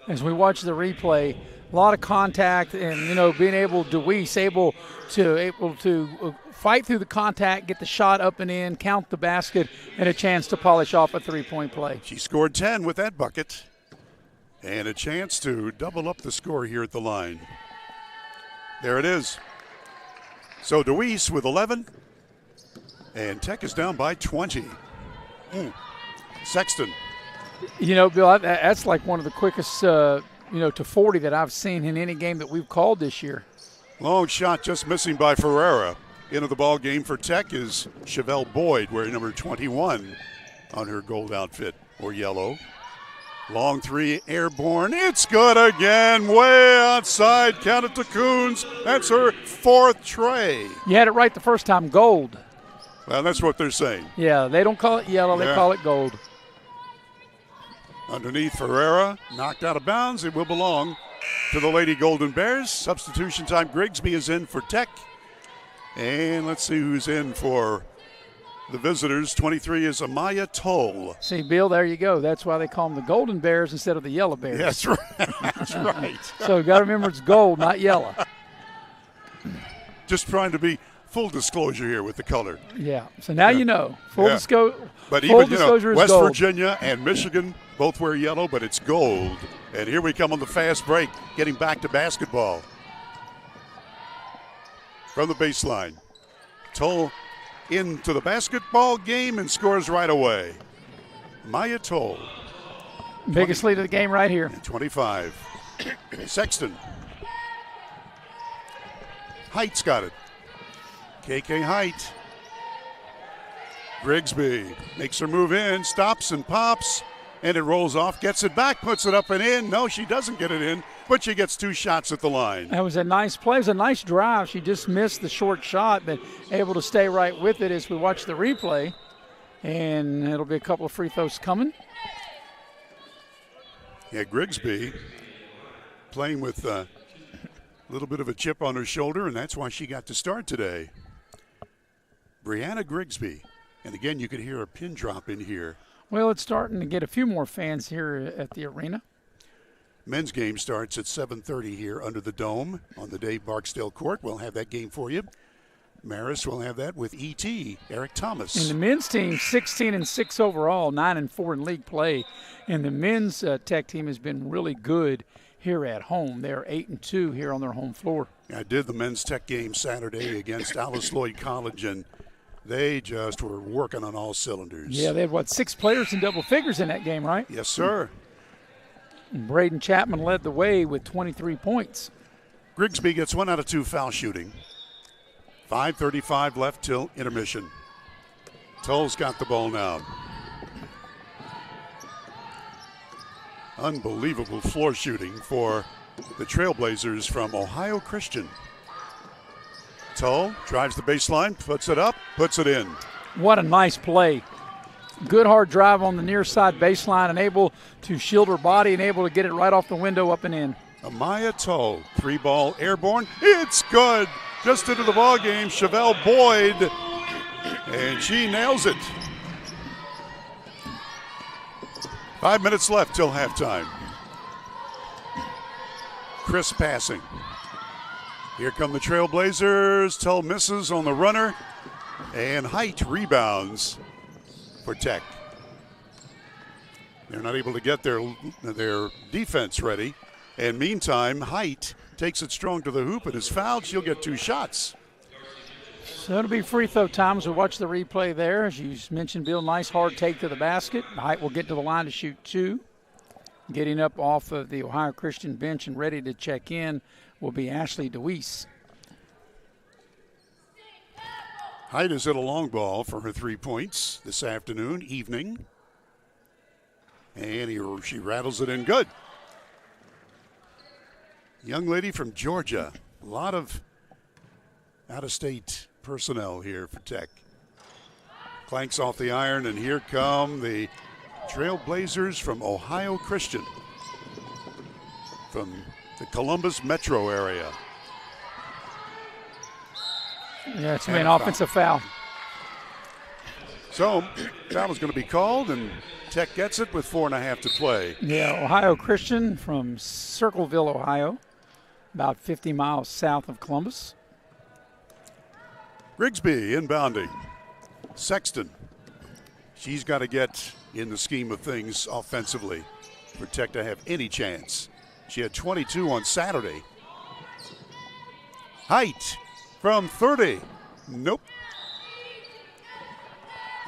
As we watch the replay, a lot of contact and, being DeWeese able to fight through the contact, get the shot up and in, count the basket, and a chance to polish off a 3-point play. She scored 10 with that bucket. And a chance to double up the score here at the line. There it is. So DeWeese with 11. And Tech is down by 20. Sexton. Bill, that's like one of the quickest, to 40 that I've seen in any game that we've called this year. Long shot just missing by Ferreira. Into the ball game for Tech is Chevelle Boyd, wearing number 21 on her gold outfit, or yellow. Long three, airborne. It's good again, way outside. Count it to Coons. That's her 4th tray. You had it right the first time, gold. Well, that's what they're saying. Yeah, they don't call it yellow, they call it gold. Underneath Ferreira, knocked out of bounds. It will belong to the Lady Golden Bears. Substitution time, Grigsby is in for Tech. And let's see who's in for the visitors. 23 is Amaya Toll. See, Bill, there you go. That's why they call them the Golden Bears instead of the Yellow Bears. That's right. That's right. So you got to remember it's gold, not yellow. Just trying to be full disclosure here with the color. Yeah. So now you know. Full disclosure. But full even, disclosure is West gold. Virginia and Michigan both wear yellow, but it's gold. And here we come on the fast break, getting back to basketball. From the baseline. Toll into the basketball game and scores right away. Maya Toll. Biggest lead of the game right here. 25. Sexton. Height's got it. KK Height. Grigsby makes her move in, stops and pops, and it rolls off, gets it back, puts it up and in. No, she doesn't get it in, but she gets 2 shots at the line. That was a nice play. It was a nice drive. She just missed the short shot, but able to stay right with it as we watch the replay. And it'll be a couple of free throws coming. Yeah, Grigsby playing with a little bit of a chip on her shoulder, and that's why she got to start today. Brianna Grigsby. And again, you could hear a pin drop in here. Well, it's starting to get a few more fans here at the arena. Men's game starts at 7:30 here under the dome on the Dave Barksdale court. We'll have that game for you. Maris will have that with E.T., Eric Thomas. And the men's team, 16-6 overall, 9-4 in league play. And the men's Tech team has been really good here at home. They're 8-2 here on their home floor. I did the men's Tech game Saturday against Alice Lloyd College, and they just were working on all cylinders. Yeah, they had, 6 players in double figures in that game, right? Yes, sir. And Braden Chapman led the way with 23 points. Grigsby gets 1 out of 2 foul shooting. 5:35 left till intermission. Toll's got the ball now. Unbelievable floor shooting for the Trailblazers from Ohio Christian. Toll drives the baseline, puts it up, puts it in. What a nice play. Good hard drive on the near side baseline and able to shield her body and able to get it right off the window up and in. Amaya Toll, 3-ball airborne. It's good. Just into the ball game, Chevelle Boyd, and she nails it. 5 minutes left till halftime. Crisp passing. Here come the Trailblazers. Toll misses on the runner, and Height rebounds for Tech. They're not able to get their defense ready, and meantime, Height takes it strong to the hoop and is fouled. She'll get 2 shots. So it'll be free throw time as we watch the replay there. As you mentioned, Bill, nice hard take to the basket. Height will get to the line to shoot 2. Getting up off of the Ohio Christian bench and ready to check in will be Ashley DeWeese. Height has hit a long ball for her 3 points this evening. And she rattles it in good. Young lady from Georgia. A lot of out-of-state personnel here for Tech. Clanks off the iron, and here come the Trailblazers from Ohio Christian, from the Columbus metro area. Yeah, it's an offensive foul. So, foul is going to be called, and Tech gets it with 4.5 to play. Yeah, Ohio Christian from Circleville, Ohio, about 50 miles south of Columbus. Grigsby inbounding. Sexton. She's got to get in the scheme of things offensively for Tech to have any chance. She had 22 on Saturday. Height from 30. Nope.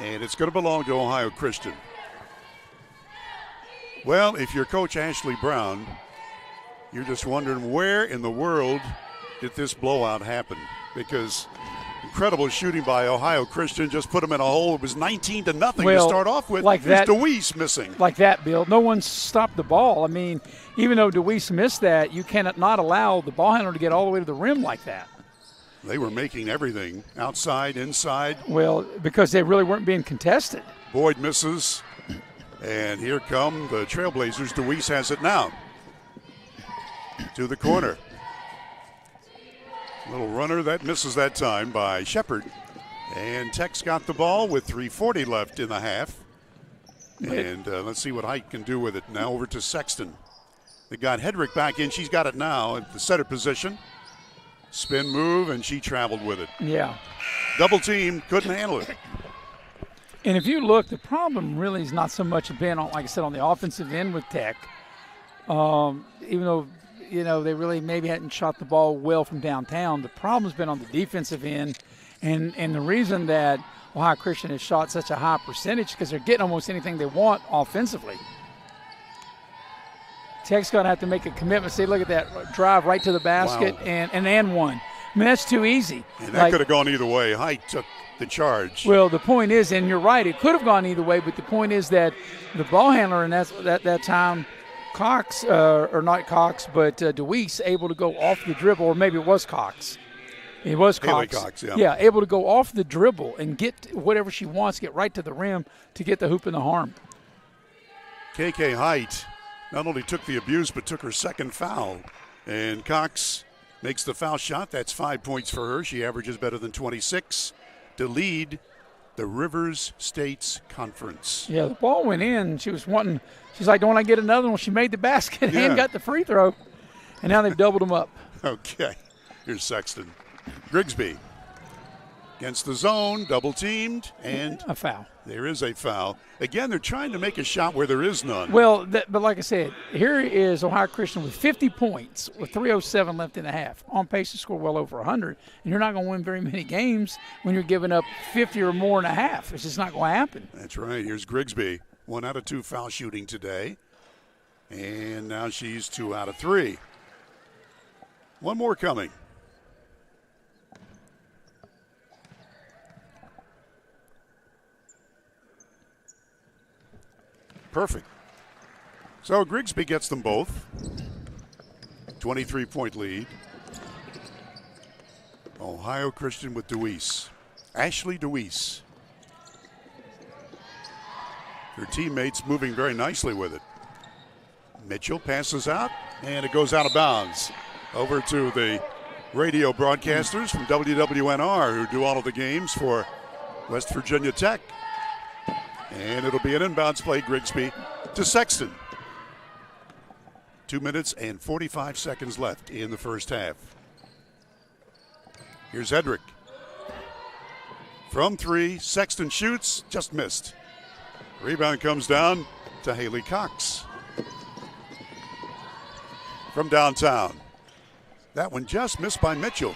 And it's going to belong to Ohio Christian. Well, if you're Coach Ashley Brown, you're just wondering where in the world did this blowout happen? Because incredible shooting by Ohio Christian just put them in a hole. It was 19-0 to start off with. Like that, DeWeese missing. Like that, Bill. No one stopped the ball. I mean, even though DeWeese missed that, you cannot not allow the ball handler to get all the way to the rim like that. They were making everything, outside, inside. Well, because they really weren't being contested. Boyd misses, and here come the Trailblazers. DeWeese has it now. To the corner. Little runner that misses that time by Shepard. And Tech's got the ball with 3:40 left in the half. And let's see what Height can do with it. Now over to Sexton. They got Hedrick back in. She's got it now at the center position. Spin move, and she traveled with it. Yeah. Double team, couldn't handle it. And if you look, the problem really is not so much been on, like I said, on the offensive end with Tech. Even though, they really maybe hadn't shot the ball well from downtown, the problem's been on the defensive end. And the reason that Ohio Christian has shot such a high percentage because they're getting almost anything they want offensively. Tech's going to have to make a commitment. See, look at that drive right to the basket. Wow. and one. I mean, that's too easy. And that could have gone either way. Height took the charge. Well, the point is, and you're right, it could have gone either way, but the point is that the ball handler in that time, Cox, or not Cox, but DeWeese, able to go off the dribble, or maybe it was Cox. It was Cox. Haley Cox, yeah. Yeah, able to go off the dribble and get whatever she wants, get right to the rim to get the hoop in the arm. KK Height not only took the abuse, but took her second foul. And Cox makes the foul shot. That's 5 points for her. She averages better than 26 to lead the Rivers States Conference. Yeah, the ball went in. She's like, don't I get another one? She made the basket and got the free throw. And now they've doubled them up. Okay. Here's Sexton. Grigsby against the zone, double teamed, and a foul. There is a foul. Again, they're trying to make a shot where there is none. Well, but like I said, here is Ohio Christian with 50 points with 3:07 left in the half, on pace to score well over 100. And you're not going to win very many games when you're giving up 50 or more in a half. It's just not going to happen. That's right. Here's Grigsby. 1 out of 2 foul shooting today. And now she's 2 out of 3. One more coming. Perfect. So Grigsby gets them both. 23-point lead. Ohio Christian with DeWeese. Ashley DeWeese. Her teammates moving very nicely with it. Mitchell passes out, and it goes out of bounds. Over to the radio broadcasters from WWNR who do all of the games for West Virginia Tech. And it'll be an inbounds play, Grigsby to Sexton. 2 minutes and 45 seconds left in the first half. Here's Hedrick. From 3, Sexton shoots, just missed. Rebound comes down to Haley Cox. From downtown. That one just missed by Mitchell.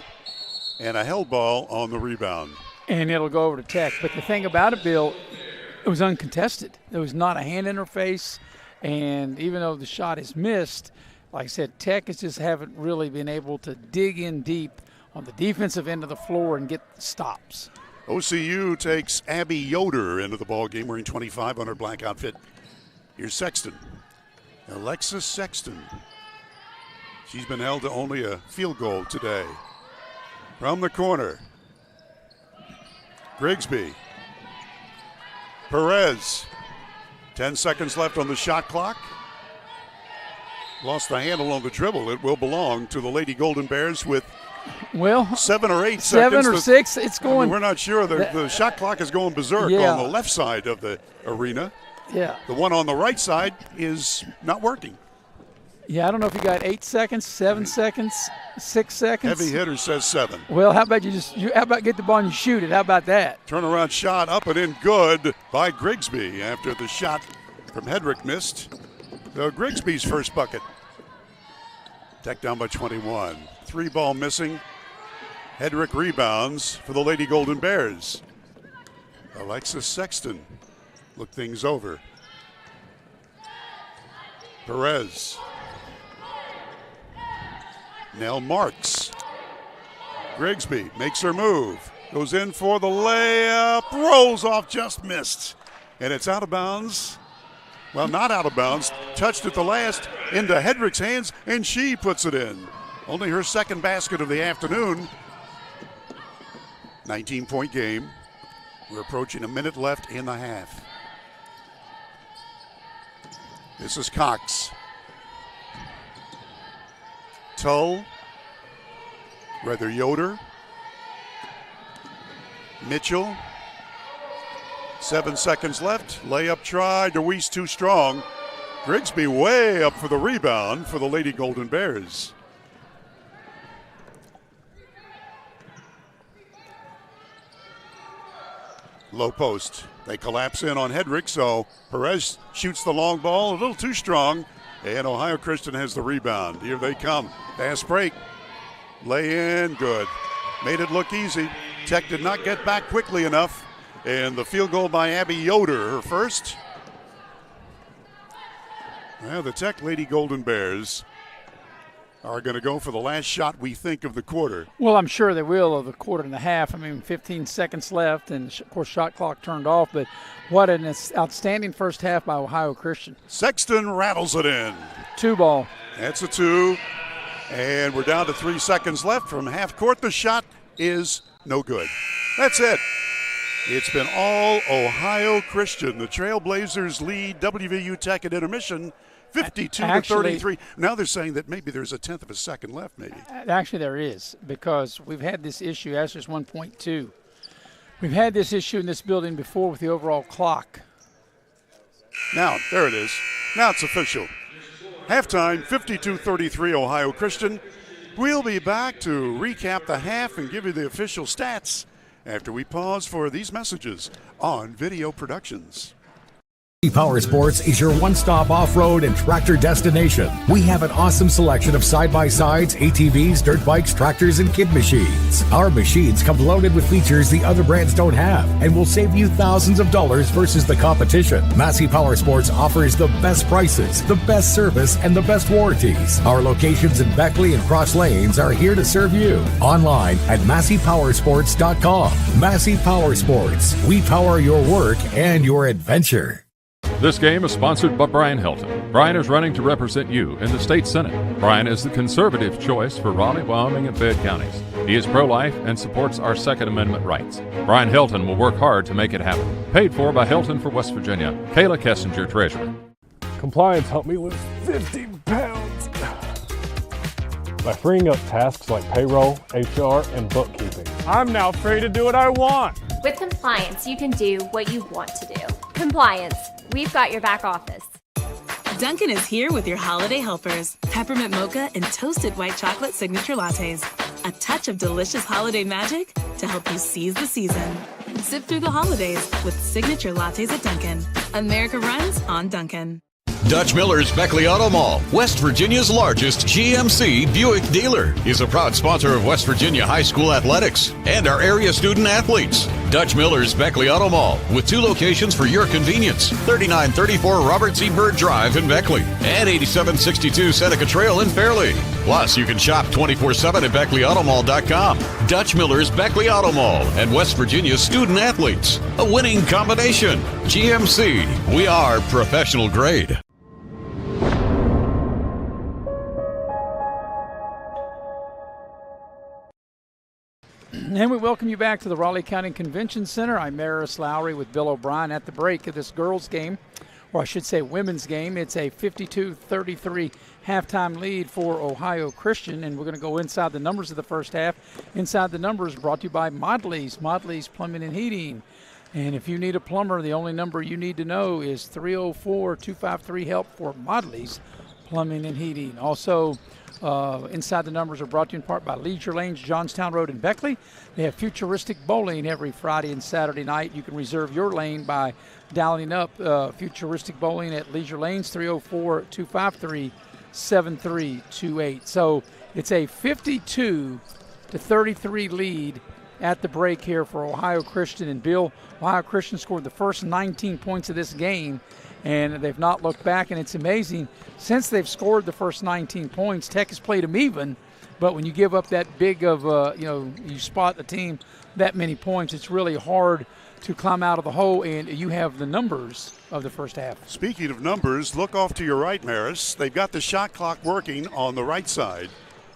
And a held ball on the rebound. And it'll go over to Tech. But the thing about it, Bill, it was uncontested. There was not a hand in her face. And even though the shot is missed, like I said, Tech just haven't really been able to dig in deep on the defensive end of the floor and get stops. OCU takes Abby Yoder into the ball game wearing 25 on her black outfit. Here's Sexton. Alexis Sexton. She's been held to only a field goal today. From the corner. Grigsby. Perez. 10 seconds left on the shot clock. Lost the handle on the dribble. It will belong to the Lady Golden Bears with 7 or 8 seconds. 7 or 6. It's going. I mean, we're not sure. The shot clock is going berserk on the left side of the arena. Yeah. The one on the right side is not working. Yeah, I don't know if you got 8 seconds, 7 seconds, 6 seconds. Heavy hitter says 7. Well, how about how about get the ball and you shoot it? How about that? Turnaround shot up and in good by Grigsby after the shot from Hedrick missed. So Grigsby's first bucket. Tech down by 21. 3 ball missing. Hedrick rebounds for the Lady Golden Bears. Alexis Sexton look things over. Perez. Nell Marks Grigsby makes her move. Goes in for the layup. Rolls off, just missed. And it's out of bounds. Well, not out of bounds. Touched at the last into Hedrick's hands, and she puts it in. Only her second basket of the afternoon. 19-point game. We're approaching a minute left in the half. This is Cox. Tull. Rather Yoder. Mitchell. 7 seconds left. Layup try. DeWeese too strong. Grigsby way up for the rebound for the Lady Golden Bears. Low post. They collapse in on Hedrick, so Perez shoots the long ball a little too strong, and Ohio Christian has the rebound. Here they come. Fast break. Lay in. Good. Made it look easy. Tech did not get back quickly enough. And the field goal by Abby Yoder, her first. Well, the Tech Lady Golden Bears are going to go for the last shot, we think, of the quarter. Well, I'm sure they will, of the quarter and a half. I mean, 15 seconds left, and, of course, shot clock turned off. But what an outstanding first half by Ohio Christian. Sexton rattles it in. 2-ball. That's a 2. And we're down to 3 seconds left from half court. The shot is no good. That's it. It's been all Ohio Christian. The Trailblazers lead WVU Tech at intermission 52-33. Now they're saying that maybe there's a tenth of a second left, maybe. Actually, there is, because we've had this issue. Actually, it's 1.2. We've had this issue in this building before with the overall clock. Now, there it is. Now it's official. Halftime, 52-33 Ohio Christian. We'll be back to recap the half and give you the official stats after we pause for these messages on Video Productions. Power Sports is your one-stop off-road and tractor destination. We have an awesome selection of side-by-sides, ATVs, dirt bikes, tractors, and kid machines. Our machines come loaded with features the other brands don't have and will save you thousands of dollars versus the competition. Massey Power Sports offers the best prices, the best service, and the best warranties. Our locations in Beckley and Cross Lanes are here to serve you. Online at MasseyPowersports.com. Massey Power Sports. We power your work and your adventure. This game is sponsored by Brian Helton. Brian is running to represent you in the state senate. Brian is the conservative choice for Raleigh, Wyoming, and Fayette counties. He is pro-life and supports our Second Amendment rights. Brian Helton will work hard to make it happen. Paid for by Helton for West Virginia. Kayla Kessinger, Treasurer. Compliance helped me lose 50 pounds by freeing up tasks like payroll, HR, and bookkeeping. I'm now free to do what I want. With compliance, you can do what you want to do. Compliance, we've got your back office. Dunkin' is here with your holiday helpers. Peppermint mocha and toasted white chocolate signature lattes. A touch of delicious holiday magic to help you seize the season. Sip through the holidays with signature lattes at Dunkin'. America runs on Dunkin'. Dutch Miller's Beckley Auto Mall, West Virginia's largest GMC Buick dealer, is a proud sponsor of West Virginia high school athletics and our area student athletes. Dutch Miller's Beckley Auto Mall, with 2 locations for your convenience: 3934 Robert C. Byrd Drive in Beckley and 8762 Seneca Trail in Fairleigh. Plus, you can shop 24/7 at BeckleyAutomall.com. Dutch Miller's Beckley Auto Mall and West Virginia's student athletes. A winning combination. GMC, we are professional grade. And we welcome you back to the Raleigh County Convention Center. I'm Maris Lowry with Bill O'Brien at the break of this girls' game, or I should say women's game. It's a 52-33 halftime lead for Ohio Christian, and we're going to go inside the numbers of the first half. Inside the numbers brought to you by Modley's Plumbing and Heating. And if you need a plumber, the only number you need to know is 304-253-HELP for Modley's Plumbing and Heating. Also, inside the numbers are brought to you in part by Leisure Lanes, Johnstown Road in Beckley. They have futuristic bowling every Friday and Saturday night. You can reserve your lane by dialing up futuristic bowling at Leisure Lanes, 304-253-7328. So it's a 52-33 lead at the break here for Ohio Christian. And Bill, Ohio Christian scored the first 19 points of this game, and they've not looked back, and it's amazing. Since they've scored the first 19 points, Tech has played them even, but when you give up that big of, you spot the team that many points, it's really hard to climb out of the hole, and you have the numbers of the first half. Speaking of numbers, look off to your right, Maris. They've got the shot clock working on the right side,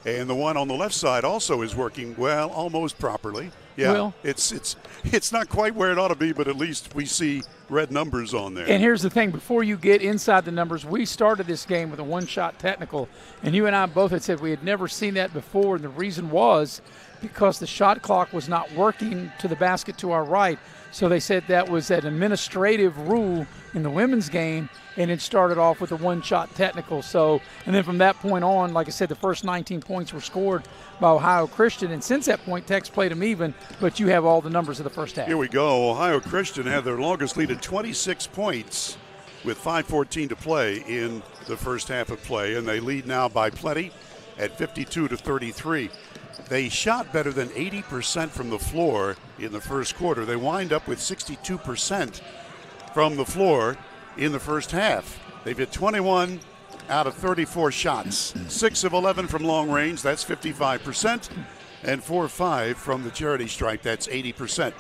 and the one on the left side also is working, well, almost properly. Yeah, well, it's not quite where it ought to be, but at least we see red numbers on there. And here's the thing, before you get inside the numbers, we started this game with a one-shot technical, and you and I both had said we had never seen that before, and the reason was because the shot clock was not working to the basket to our right. So they said that was an administrative rule in the women's game, and it started off with a one-shot technical. So, and then from that point on, like I said, the first 19 points were scored by Ohio Christian, and since that point, Tech's played them even, but you have all the numbers of the first half. Here we go. Ohio Christian had their longest lead at 26 points with 5:14 to play in the first half of play, and they lead now by plenty at 52-33. They shot better than 80% from the floor in the first quarter. They wind up with 62% from the floor in the first half. They've hit 21 out of 34 shots. 6 of 11 from long range, that's 55%, and 4 of 5 from the charity stripe, that's 80%.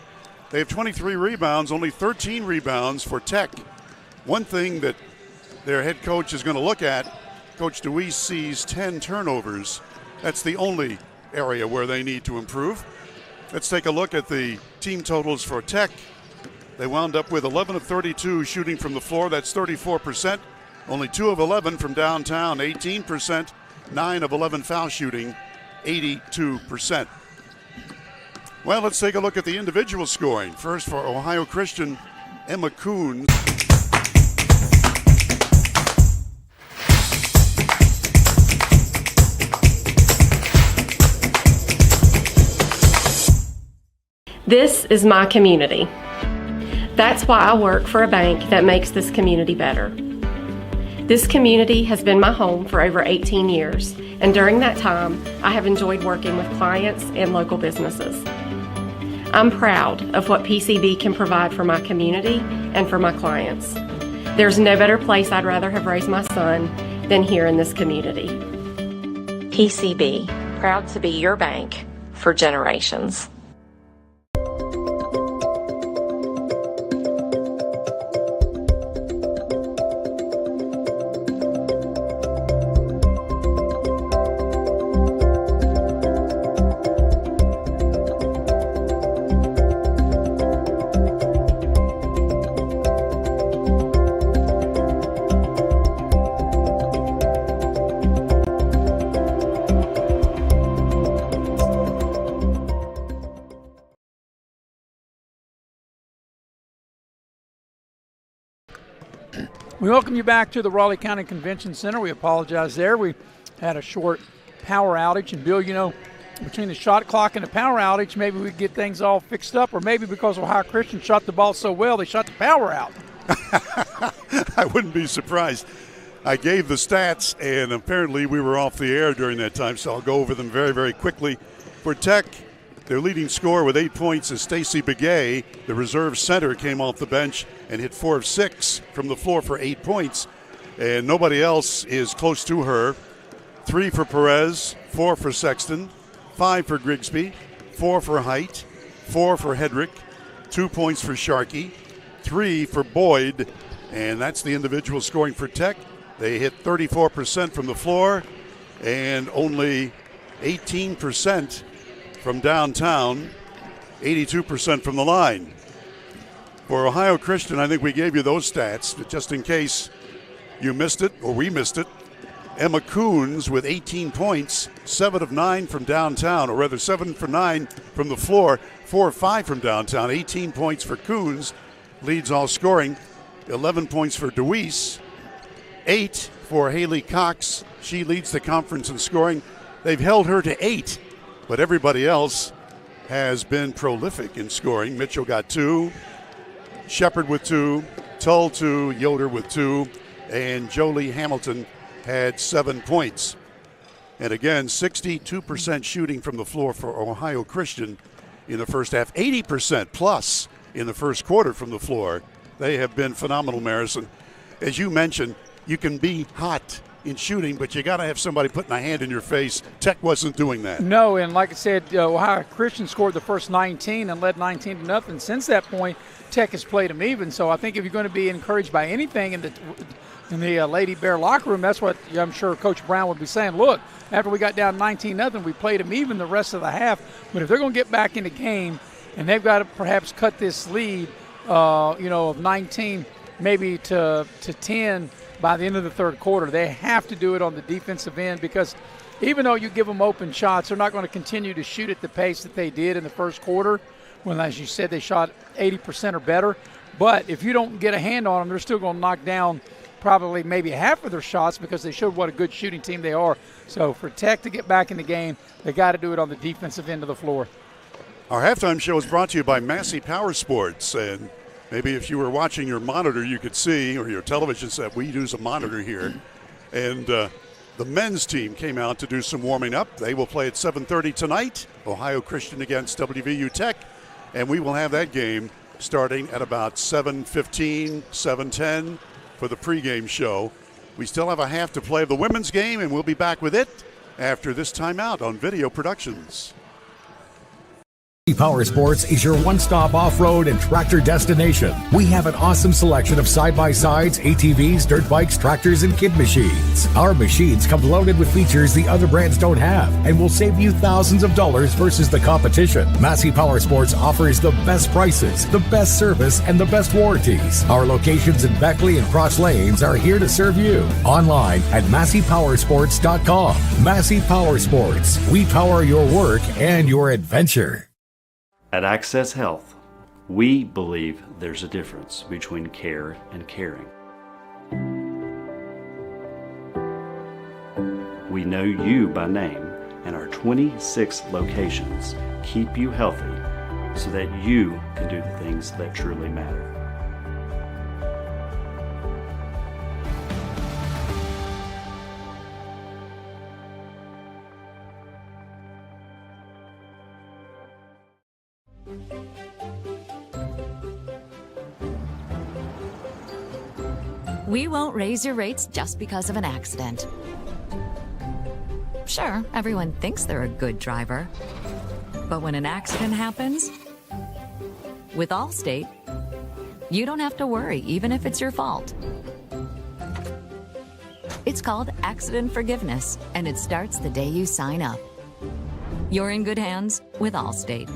They have 23 rebounds, only 13 rebounds for Tech. One thing that their head coach is going to look at, Coach DeWeese sees 10 turnovers. That's the only area where they need to improve. Let's take a look at the team totals for Tech. They wound up with 11 of 32 shooting from the floor. That's 34%. Only 2 of 11 from downtown, 18%. 9 of 11 foul shooting, 82%. Well, let's take a look at the individual scoring. First for Ohio Christian, Emma Kuhn. This is my community. That's why I work for a bank that makes this community better. This community has been my home for over 18 years, and during that time, I have enjoyed working with clients and local businesses. I'm proud of what PCB can provide for my community and for my clients. There's no better place I'd rather have raised my son than here in this community. PCB, proud to be your bank for generations. We welcome you back to the Raleigh County Convention Center. We apologize there. We had a short power outage. And, Bill, you know, between the shot clock and the power outage, maybe we get things all fixed up, or maybe because Ohio Christian shot the ball so well, they shot the power out. I wouldn't be surprised. I gave the stats, and apparently we were off the air during that time, so I'll go over them very, very quickly. For Tech, their leading scorer with 8 points is Stacy Begay. The reserve center came off the bench and hit 4 of 6 from the floor for 8 points. And nobody else is close to her. 3 for Perez, 4 for Sexton, 5 for Grigsby, 4 for Height, 4 for Hedrick, 2 points for Sharkey, 3 for Boyd, and that's the individual scoring for Tech. They hit 34% from the floor and only 18% from downtown, 82% from the line. For Ohio Christian, I think we gave you those stats, but just in case you missed it or we missed it, Emma Coons with 18 points, 7 of 9 from downtown, or rather 7 for 9 from the floor, 4 of 5 from downtown, 18 points for Coons, leads all scoring, 11 points for DeWeese, 8 for Haley Cox. She leads the conference in scoring. They've held her to 8, but everybody else has been prolific in scoring. Mitchell got 2, Shepard with 2, Tull 2, Yoder with 2, and Jolie Hamilton had 7 points. And again, 62% shooting from the floor for Ohio Christian in the first half, 80% plus in the first quarter from the floor. They have been phenomenal, Marison. as you mentioned, you can be hot in shooting, but you got to have somebody putting a hand in your face. Tech wasn't doing that. No, and like I said, Ohio Christian scored the first 19 and led 19-0. Since that point, Tech has played them even. So I think if you're going to be encouraged by anything in the Lady Bear locker room, that's what I'm sure Coach Brown would be saying. Look, after we got down 19-0, we played them even the rest of the half. But if they're going to get back in the game and they've got to perhaps cut this lead, of 19 maybe to 10 by the end of the third quarter, they have to do it on the defensive end, because even though you give them open shots, they're not going to continue to shoot at the pace that they did in the first quarter when, as you said, they shot 80% or better. But if you don't get a hand on them, they're still going to knock down probably maybe half of their shots, because they showed what a good shooting team they are. So for Tech to get back in the game, they got to do it on the defensive end of the floor. Our halftime show is brought to you by Massey Power Sports, and maybe if you were watching your monitor, you could see, or your television set, we use a monitor here. And the men's team came out to do some warming up. They will play at 7:30 tonight, Ohio Christian against WVU Tech. And we will have that game starting at about 7:15, 7:10 for the pregame show. We still have a half to play of the women's game, and we'll be back with it after this timeout on Video Productions. Power Sports is your one-stop off-road and tractor destination. We have an awesome selection of side-by-sides, ATVs, dirt bikes, tractors, and kid machines. Our machines come loaded with features the other brands don't have and will save you thousands of dollars versus the competition. Massey Power Sports offers the best prices, the best service, and the best warranties. Our locations in Beckley and Cross Lanes are here to serve you. Online at MasseyPowersports.com. Massey Power Sports. We power your work and your adventure. At Access Health, we believe there's a difference between care and caring. We know you by name, and our 26 locations keep you healthy so that you can do the things that truly matter. We won't raise your rates just because of an accident. Sure, everyone thinks they're a good driver. But when an accident happens, with Allstate, you don't have to worry, even if it's your fault. It's called accident forgiveness, and it starts the day you sign up. You're in good hands with Allstate.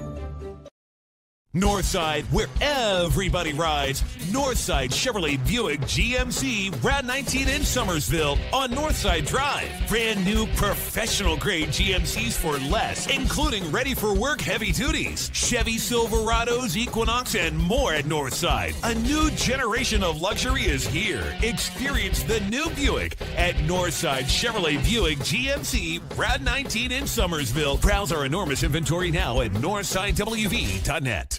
Northside, where everybody rides. Northside Chevrolet Buick GMC Rad 19 in Summersville on Northside Drive. Brand new professional grade GMCs for less, including ready for work heavy duties, Chevy Silverados, Equinox, and more at Northside. A new generation of luxury is here. Experience the new Buick at Northside Chevrolet Buick GMC Rad 19 in Summersville. Browse our enormous inventory now at northsidewv.net.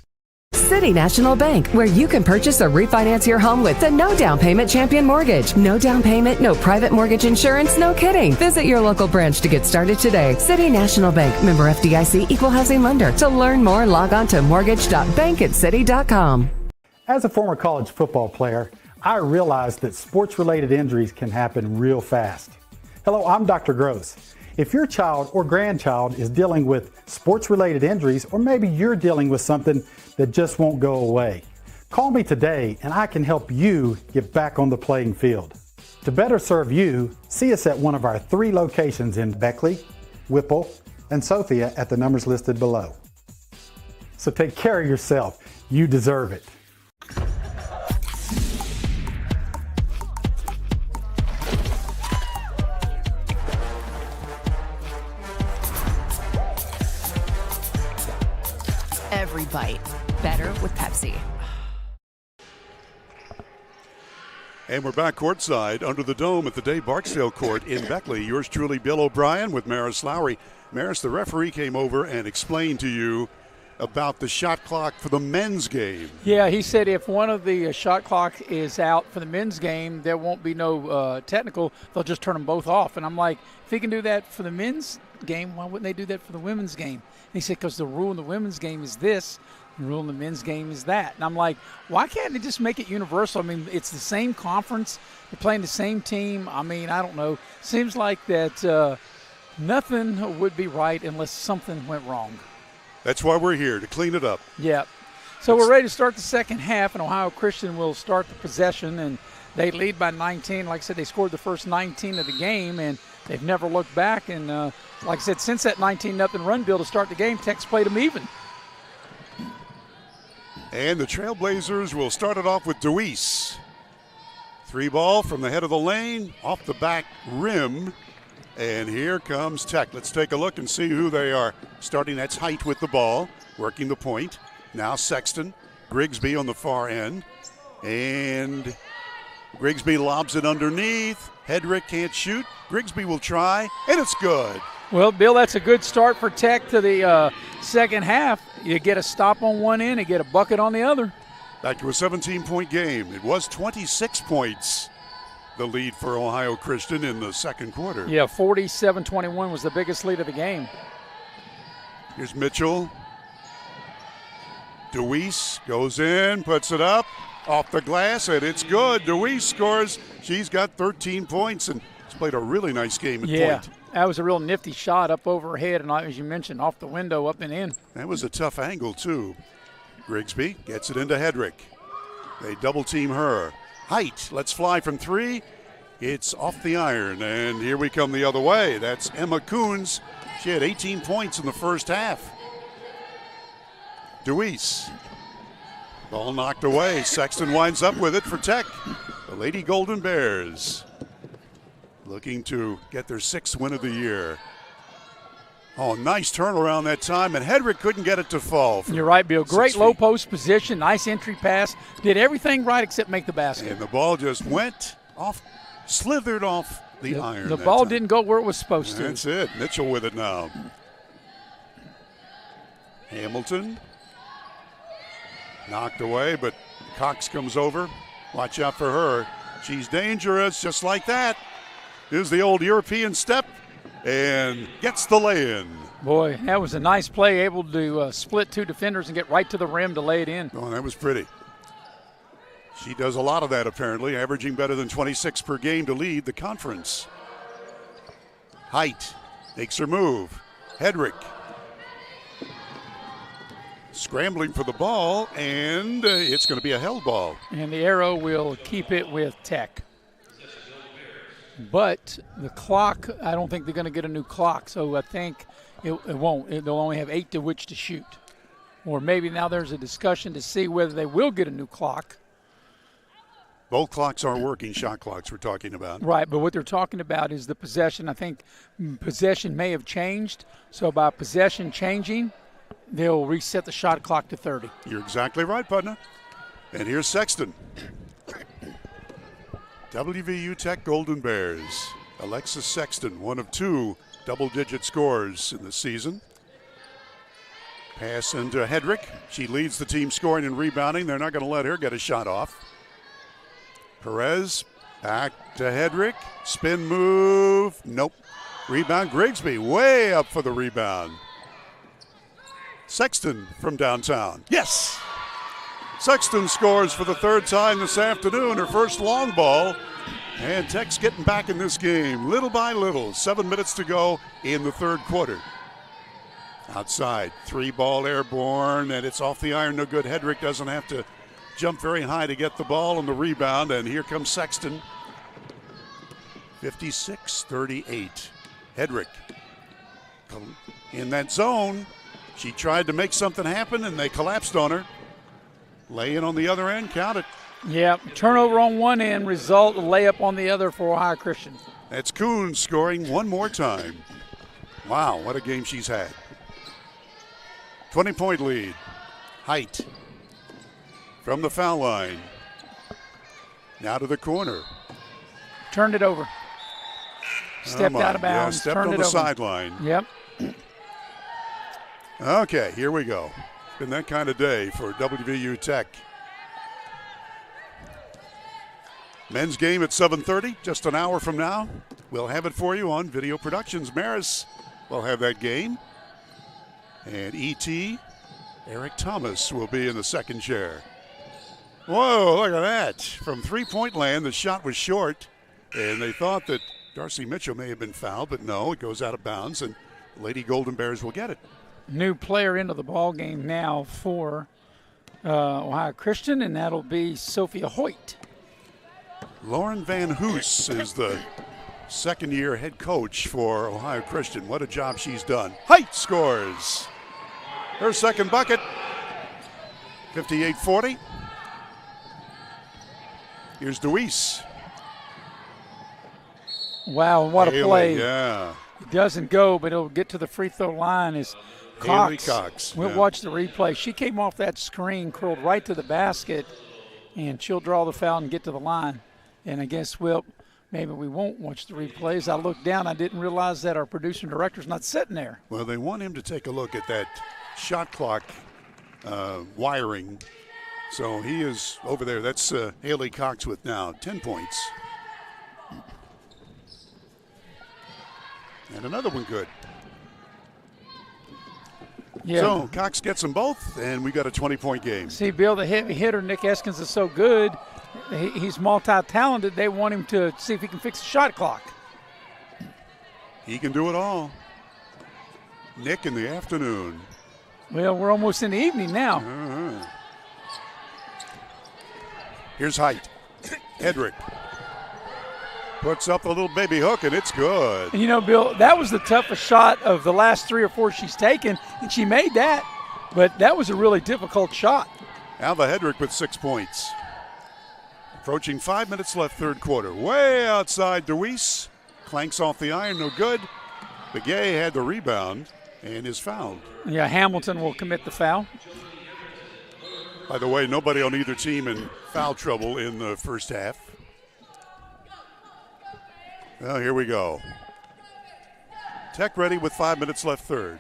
City National Bank, where you can purchase or refinance your home with the no down payment champion mortgage. No down payment, no private mortgage insurance, no kidding. Visit your local branch to get started today. City National Bank, member FDIC, equal housing lender. To learn more, log on to mortgage.bankatcity.com. As a former college football player, I realized that sports-related injuries can happen real fast. Hello, I'm Dr. Gross. If your child or grandchild is dealing with sports-related injuries, or maybe you're dealing with something that just won't go away, call me today and I can help you get back on the playing field. To better serve you, see us at one of our 3 locations in Beckley, Whipple, and Sophia at the numbers listed below. So take care of yourself. You deserve it. Every bite better with Pepsi. And we're back courtside under the dome at the Dave Barksdale Court in Beckley. Yours truly, Bill O'Brien, with Maris Lowry. Maris, the referee came over and explained to you about the shot clock for the men's game. Yeah, he said if one of the shot clock is out for the men's game, there won't be no technical. They'll just turn them both off. And I'm like, if he can do that for the men's game, why wouldn't they do that for the women's game? And he said because the rule in the women's game is this, The rule in the men's game is that. And I'm like, why can't they just make it universal? I mean, it's the same conference. They're playing the same team. I mean, I don't know. Seems like that nothing would be right unless something went wrong. That's why we're here, to clean it up. Yeah. So we're ready to start the second half, and Ohio Christian will start the possession, and they lead by 19. Like I said, they scored the first 19 of the game, and they've never looked back. And like I said, since that 19-0 run bill to start the game, Tech's played them even. And the Trailblazers will start it off with Deweese. 3-ball from the head of the lane, off the back rim. And here comes Tech. Let's take a look and see who they are. Starting, that's Height with the ball, working the point. Now Sexton, Grigsby on the far end. And Grigsby lobs it underneath. Hedrick can't shoot. Grigsby will try, and it's good. Well, Bill, that's a good start for Tech to the second half. You get a stop on one end and get a bucket on the other. Back to a 17-point game. It was 26 points, the lead for Ohio Christian in the second quarter. Yeah, 47-21 was the biggest lead of the game. Here's Mitchell. Deweese goes in, puts it up, off the glass, and it's good. Deweese scores. She's got 13 points and has played a really nice game at point. That was a real nifty shot up over her head, and as you mentioned, off the window, up and in. That was a tough angle, too. Grigsby gets it into Hedrick. They double-team her. Height, let's fly from three. It's off the iron, and here we come the other way. That's Emma Coons. She had 18 points in the first half. Deweese. Ball knocked away. Sexton winds up with it for Tech. The Lady Golden Bears looking to get their 6th win of the year. Oh, nice turnaround that time, and Hedrick couldn't get it to fall. You're right, Bill. Great low post position, nice entry pass. Did everything right except make the basket. And the ball just went off, slithered off the iron. The ball didn't go where it was supposed to. That's it. Mitchell with it now. Hamilton knocked away, but Cox comes over. Watch out for her. She's dangerous, just like that. Here's the old European step, and gets the lay-in. Boy, that was a nice play, able to split two defenders and get right to the rim to lay it in. Oh, that was pretty. She does a lot of that, apparently, averaging better than 26 per game to lead the conference. Height makes her move. Hedrick scrambling for the ball, and it's going to be a held ball. And the arrow will keep it with Tech. But the clock, I don't think they're going to get a new clock, so I think it won't. They'll only have 8 to which to shoot. Or maybe now there's a discussion to see whether they will get a new clock. Both clocks aren't working, shot clocks we're talking about. Right, but what they're talking about is the possession. I think possession may have changed, so by possession changing, they'll reset the shot clock to 30. You're exactly right, partner. And here's Sexton. WVU Tech Golden Bears. Alexis Sexton, one of 2 double-digit scores in the season. Pass into Hedrick. She leads the team scoring and rebounding. They're not going to let her get a shot off. Perez back to Hedrick. Spin move. Nope. Rebound Grigsby. Way up for the rebound. Sexton from downtown. Yes! Sexton scores for the 3rd time this afternoon, her first long ball. And Tech's getting back in this game little by little. 7 minutes to go in the 3rd quarter. Outside, 3-ball airborne, and it's off the iron, no good. Hedrick doesn't have to jump very high to get the ball and the rebound, and here comes Sexton. 56-38. Hedrick in that zone. She tried to make something happen, and they collapsed on her. Lay in on the other end, count it. Yeah, turnover on one end, result, layup on the other for Ohio Christian. That's Coons scoring one more time. Wow, what a game she's had. 20-point lead. Height from the foul line. Now to the corner. Turned it over. Stepped out of bounds. Yeah, stepped turned on it the over. sideline. Yep. Okay, here we go. It's been that kind of day for WVU Tech. Men's game at 7:30, just an hour from now. We'll have it for you on Video Productions. Maris will have that game. And E.T. Eric Thomas will be in the second chair. Whoa, look at that. From three-point land, the shot was short, and they thought that Darcy Mitchell may have been fouled, but no, it goes out of bounds, and Lady Golden Bears will get it. New player into the ball game now for Ohio Christian, and that'll be Sophia Hoyt. Lauren Van Hoos is the second-year head coach for Ohio Christian. What a job she's done. Height scores. Her second bucket, 58-40. Here's Deweese. Wow, what a play. Yeah. It doesn't go, but it'll get to the free throw line as Cox. We'll watch the replay. She came off that screen, curled right to the basket, and she'll draw the foul and get to the line. And I guess maybe we won't watch the replays. I looked down. I didn't realize that our producer and director's not sitting there. Well, they want him to take a look at that shot clock wiring. So he is over there. That's Haley Cox with now 10 points. And another one good. Yeah. So Cox gets them both, and we got a 20-point game. See, Bill, the heavy hitter, Nick Eskins, is so good. He's multi-talented. They want him to see if he can fix the shot clock. He can do it all. Nick in the afternoon. Well, we're almost in the evening now. Here's Height. Hedrick puts up a little baby hook, and it's good. And you know, Bill, that was the toughest shot of the last 3 or 4 she's taken, and she made that. But that was a really difficult shot. Alva Hedrick with 6 points. Approaching 5 minutes left, third quarter. Way outside Deweese. Clanks off the iron, no good. Begay had the rebound and is fouled. Yeah, Hamilton will commit the foul. By the way, nobody on either team in foul trouble in the first half. Well, here we go. Tech ready with 5 minutes left, third.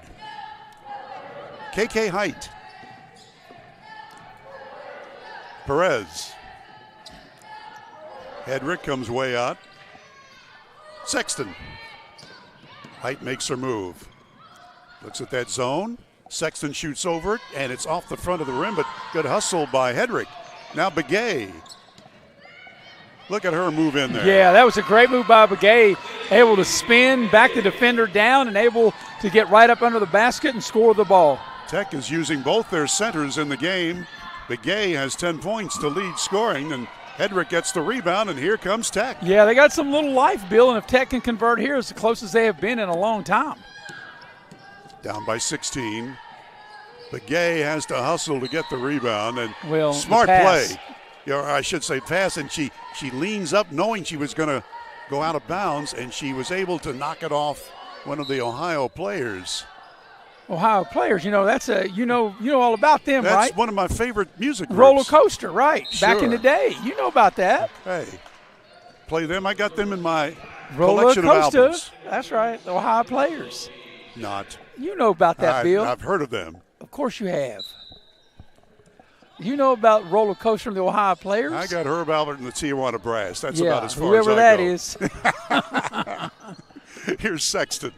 KK Height. Perez. Hedrick comes way out. Sexton. Height makes her move. Looks at that zone. Sexton shoots over it, and it's off the front of the rim, but good hustle by Hedrick. Now Begay. Look at her move in there. Yeah, that was a great move by Begay. Able to spin, back the defender down, and able to get right up under the basket and score the ball. Tech is using both their centers in the game. Begay has 10 points to lead scoring, and Hedrick gets the rebound, and here comes Tech. Yeah, they got some little life, Bill, and if Tech can convert here, it's the closest they have been in a long time. Down by 16. Begay has to hustle to get the rebound, and well, smart play. Or I should say pass, and she leans up knowing she was going to go out of bounds, and she was able to knock it off one of the Ohio players. Ohio players, you know, that's a you know all about them, that's right? That's one of my favorite music groups. Roller Coaster, right? Sure. Back in the day, you know about that. Hey, play them. I got them in my Roller collection Coaster. of albums. That's right, the Ohio players. Not. You know about that, Bill. I've heard of them. Of course you have. You know about Roller Coaster and the Ohio players? I got Herb Albert and the Tijuana Brass. That's yeah, about as far whoever as that I go. is. Here's Sexton.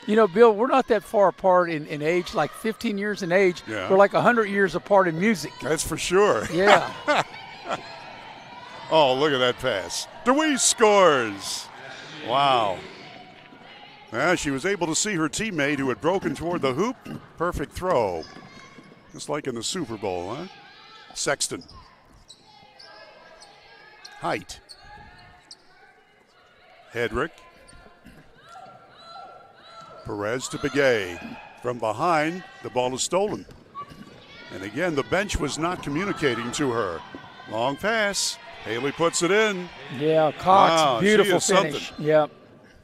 You know, Bill, we're not that far apart in age, like 15 years in age. Yeah. We're like 100 years apart in music. That's for sure. Yeah. Oh, look at that pass. Deweese scores. Wow. Well, she was able to see her teammate who had broken toward the hoop. Perfect throw. Just like in the Super Bowl, huh? Sexton. Height. Hedrick. Perez to Begay. From behind, the ball is stolen. And again, the bench was not communicating to her. Long pass. Haley puts it in. Yeah, Cox, wow, beautiful finish. Something. Yep.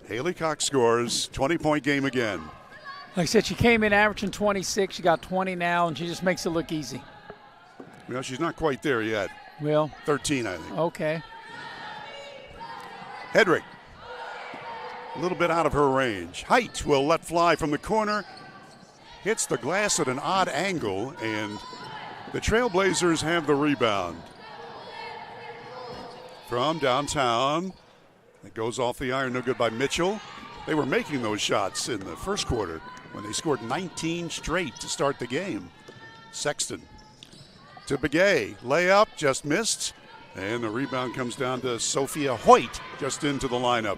Haley Cox scores, 20-point game again. Like I said, she came in averaging 26. She got 20 now, and she just makes it look easy. Well, she's not quite there yet. Well. 13, I think. Okay. Hedrick. A little bit out of her range. Height will let fly from the corner. Hits the glass at an odd angle, and the Trailblazers have the rebound. From downtown. It goes off the iron, no good by Mitchell. They were making those shots in the first quarter. when they scored 19 straight to start the game. Sexton to Begay. Layup, just missed. And the rebound comes down to Sophia Hoyt, just into the lineup.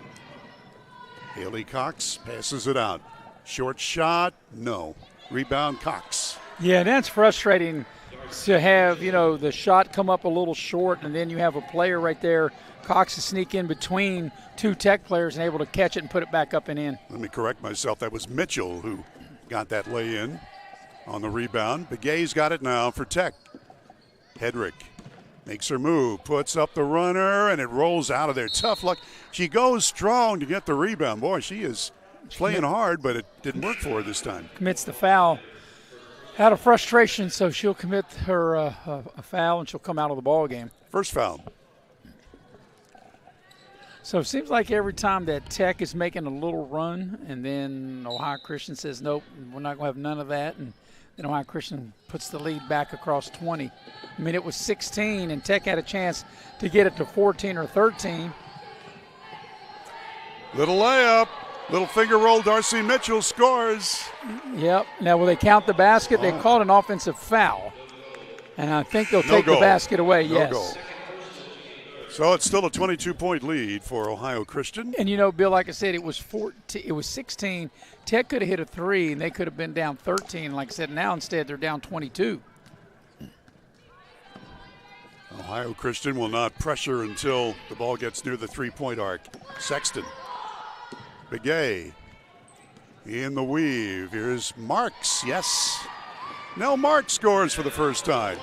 Haley Cox passes it out. Short shot, no. Rebound, Cox. Yeah, that's frustrating to have, the shot come up a little short, and then you have a player right there, Cox, to sneak in between two Tech players and able to catch it and put it back up and in. Let me correct myself. That was Mitchell who got that lay-in on the rebound. Begay's got it now for Tech. Hedrick makes her move, puts up the runner, and it rolls out of there. Tough luck. She goes strong to get the rebound. Boy, she is playing hard, but it didn't work for her this time. Commits the foul out of frustration, so she'll commit her a foul, and she'll come out of the ball game. First foul. So it seems like every time that Tech is making a little run, and then Ohio Christian says, nope, we're not going to have none of that, and then Ohio Christian puts the lead back across 20. I mean, it was 16, and Tech had a chance to get it to 14 or 13. Little layup, little finger roll. Darcy Mitchell scores. Yep. Now, will they count the basket? They called an offensive foul, and I think they'll take the basket away. No yes. goal. So it's still a 22-point lead for Ohio Christian. And, Bill, like I said, it was 16. Tech could have hit a three, and they could have been down 13. Like I said, now instead they're down 22. Ohio Christian will not pressure until the ball gets near the three-point arc. Sexton. Begay in the weave. Here's Marks. Yes. Nell Marks scores for the first time.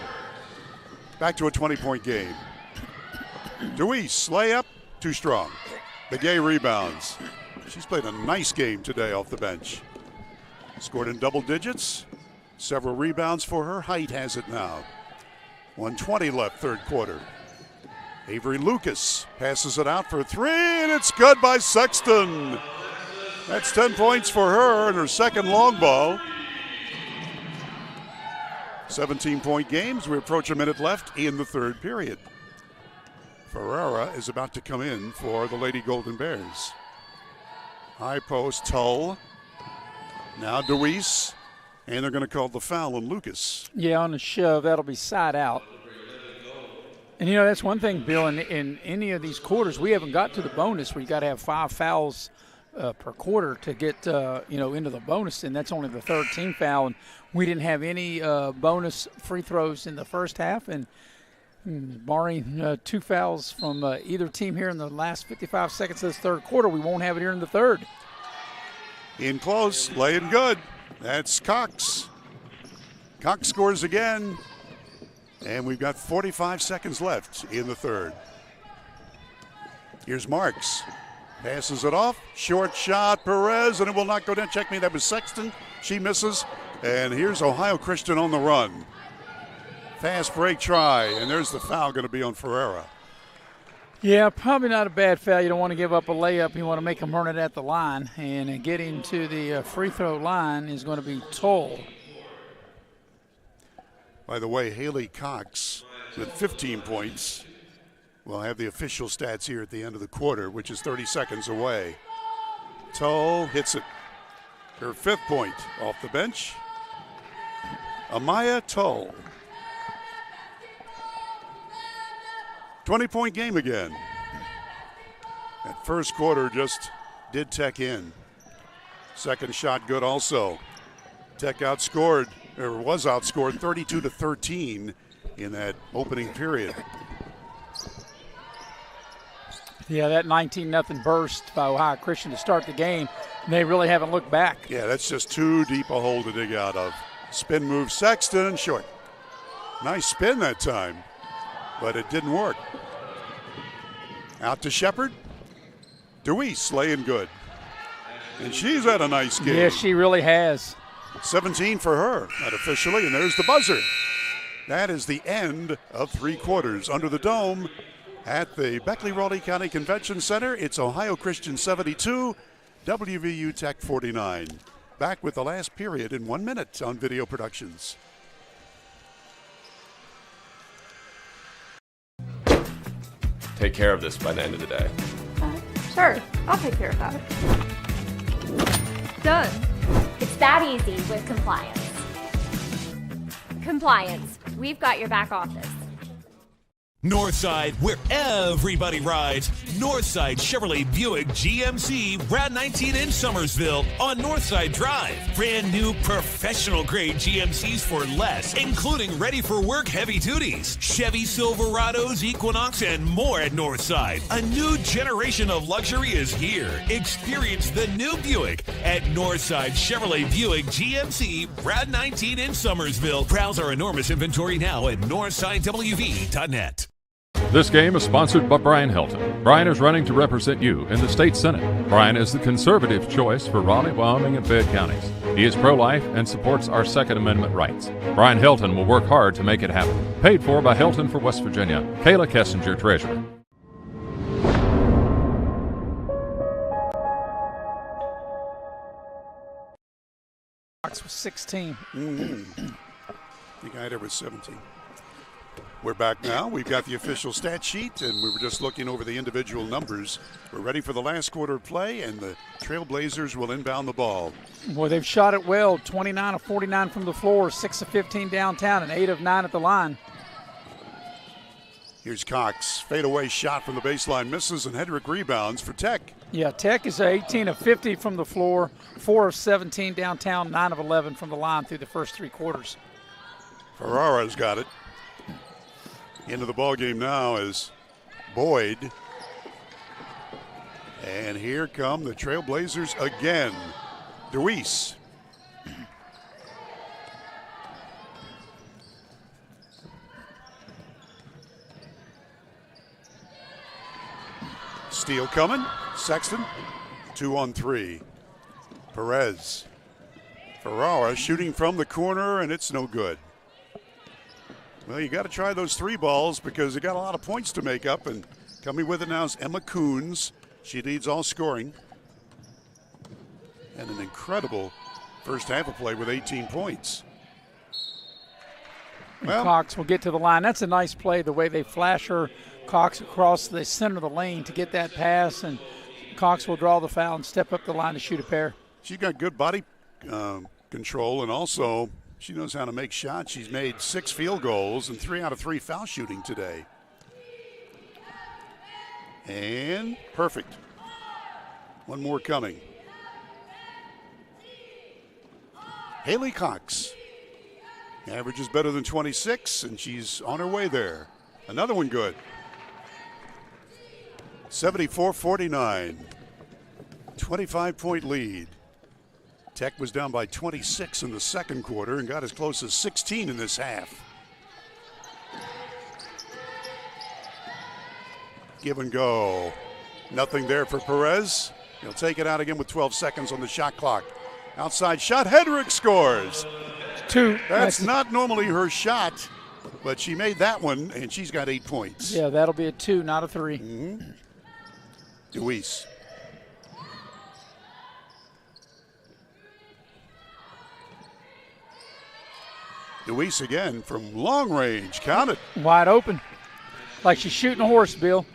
Back to a 20-point game. Deweese, layup, too strong. Begay rebounds. She's played a nice game today off the bench. Scored in double digits. Several rebounds for her. Height has it now. 1:20 left, third quarter. Avery Lucas passes it out for three, and it's good by Sexton. That's 10 points for her in her second long ball. 17-point games. We approach a minute left in the third period. Ferreira is about to come in for the Lady Golden Bears. High post, Tull. Now Deweese. And they're going to call the foul on Lucas. Yeah, on the shove, that'll be side out. And, that's one thing, Bill, in any of these quarters, we haven't got to the bonus where you got to have 5 fouls per quarter to get, into the bonus, and that's only the third team foul. And we didn't have any bonus free throws in the first half, and barring 2 fouls from either team here in the last 55 seconds of this third quarter, we won't have it here in the third. In close, laying good. That's Cox. Cox scores again, and we've got 45 seconds left in the third. Here's Marks. Passes it off. Short shot, Perez, and it will not go down. Check me, that was Sexton. She misses, and here's Ohio Christian on the run. Fast break try, and there's the foul going to be on Ferreira. Yeah, probably not a bad foul. You don't want to give up a layup. You want to make them earn it at the line. And getting to the free throw line is going to be Toll. By the way, Haley Cox with 15 points will have the official stats here at the end of the quarter, which is 30 seconds away. Toll hits it. Her 5th point off the bench. Amaya Toll. 20-point game again. That first quarter just did Tech in. Second shot good also. Tech was outscored 32-13 in that opening period. Yeah, that 19-0 burst by Ohio Christian to start the game, they really haven't looked back. Yeah, that's just too deep a hole to dig out of. Spin move Sexton, short. Nice spin that time, but it didn't work. Out to Shepard. Deweese laying good. And she's had a nice game. Yeah, she really has. 17 for her, not officially, and there's the buzzer. That is the end of 3 quarters. Under the dome at the Beckley-Raleigh County Convention Center, it's Ohio Christian 72, WVU Tech 49. Back with the last period in 1 minute on Video Productions. Take care of this by the end of the day. Sure, I'll take care of that. Done. It's that easy with compliance. Compliance, we've got your back office. Northside, where everybody rides. Northside Chevrolet Buick GMC Rad 19 in Summersville on Northside Drive. Brand new professional grade GMCs for less, including ready for work heavy duties, Chevy Silverados, Equinox, and more at Northside. A new generation of luxury is here. Experience the new Buick at Northside Chevrolet Buick GMC Rad 19 in Summersville. Browse our enormous inventory now at northsidewv.net. This game is sponsored by Brian Hilton. Brian is running to represent you in the state senate. Brian is the conservative choice for Raleigh, Wyoming, and Fayette counties. He is pro-life and supports our Second Amendment rights. Brian Hilton will work hard to make it happen. Paid for by Hilton for West Virginia. Kayla Kessinger, Treasurer. Cox was 16. The guy there was 17. We're back now. We've got the official stat sheet, and we were just looking over the individual numbers. We're ready for the last quarter of play, and the Trailblazers will inbound the ball. Boy, they've shot it well. 29 of 49 from the floor, 6 of 15 downtown, and 8 of 9 at the line. Here's Cox. Fadeaway shot from the baseline misses, and Hedrick rebounds for Tech. Yeah, Tech is 18 of 50 from the floor, 4 of 17 downtown, 9 of 11 from the line through the first 3 quarters. Ferrara's got it. Into the ball game now is Boyd. And here come the Trailblazers again. DeWeese. Steal coming. Sexton. 2 on 3. Perez. Ferrara shooting from the corner, and it's no good. Well, you got to try those 3 balls because they got a lot of points to make up. And coming with it now is Emma Coons. She leads all scoring. And an incredible first half of play with 18 points. Well, Cox will get to the line. That's a nice play, the way they flash her. Cox across the center of the lane to get that pass, and Cox will draw the foul and step up the line to shoot a pair. She's got good body control, and also she knows how to make shots. She's made 6 field goals and 3 out of 3 foul shooting today. And perfect. One more coming. Haley Cox. Average is better than 26, and she's on her way there. Another one good. 74-49. 25-point lead. Tech was down by 26 in the second quarter and got as close as 16 in this half. Give and go. Nothing there for Perez. He'll take it out again with 12 seconds on the shot clock. Outside shot. Hedrick scores. 2. That's not normally her shot, but she made that one, and she's got 8 points. Yeah, that'll be a 2, not a 3. Mm-hmm. DeWeese. DeWeese again from long range. Count it. Wide open. Like she's shooting a horse, Bill.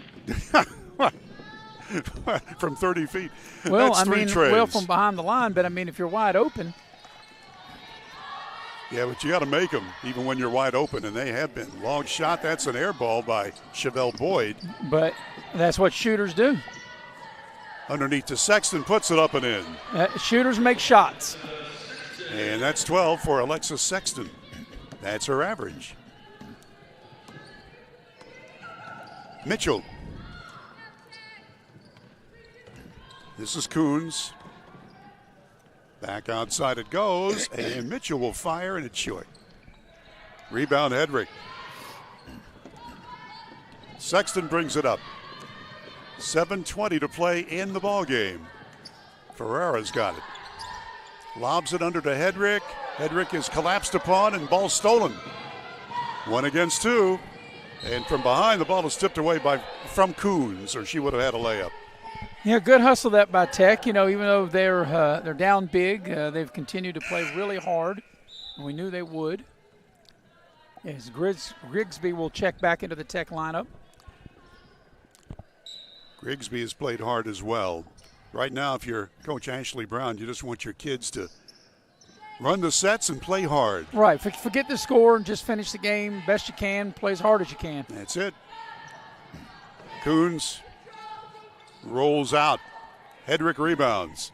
From 30 feet. Well, That's 3 trays. well, from behind the line, but I mean, if you're wide open. Yeah, but you got to make them even when you're wide open, and they have been. Long shot. That's an air ball by Chevelle Boyd. But that's what shooters do. Underneath to Sexton, puts it up and in. Shooters make shots. And that's 12 for Alexis Sexton. That's her average. Mitchell. This is Coons. Back outside it goes, and Mitchell will fire, and it's short. Rebound, Hedrick. Sexton brings it up. 7:20 to play in the ball game. Ferrara's got it. Lobs it under to Hedrick. Hedrick is collapsed upon and ball stolen. 1 against 2. And from behind, the ball is tipped away from Coons, or she would have had a layup. Yeah, good hustle that by Tech. You know, even though they're down big, they've continued to play really hard. And we knew they would. As Grigsby will check back into the Tech lineup. Grigsby has played hard as well. Right now, if you're Coach Ashley Brown, you just want your kids to Run the sets and play hard. Right. Forget the score and just finish the game best you can. Play as hard as you can. That's it. Coons rolls out. Hedrick rebounds.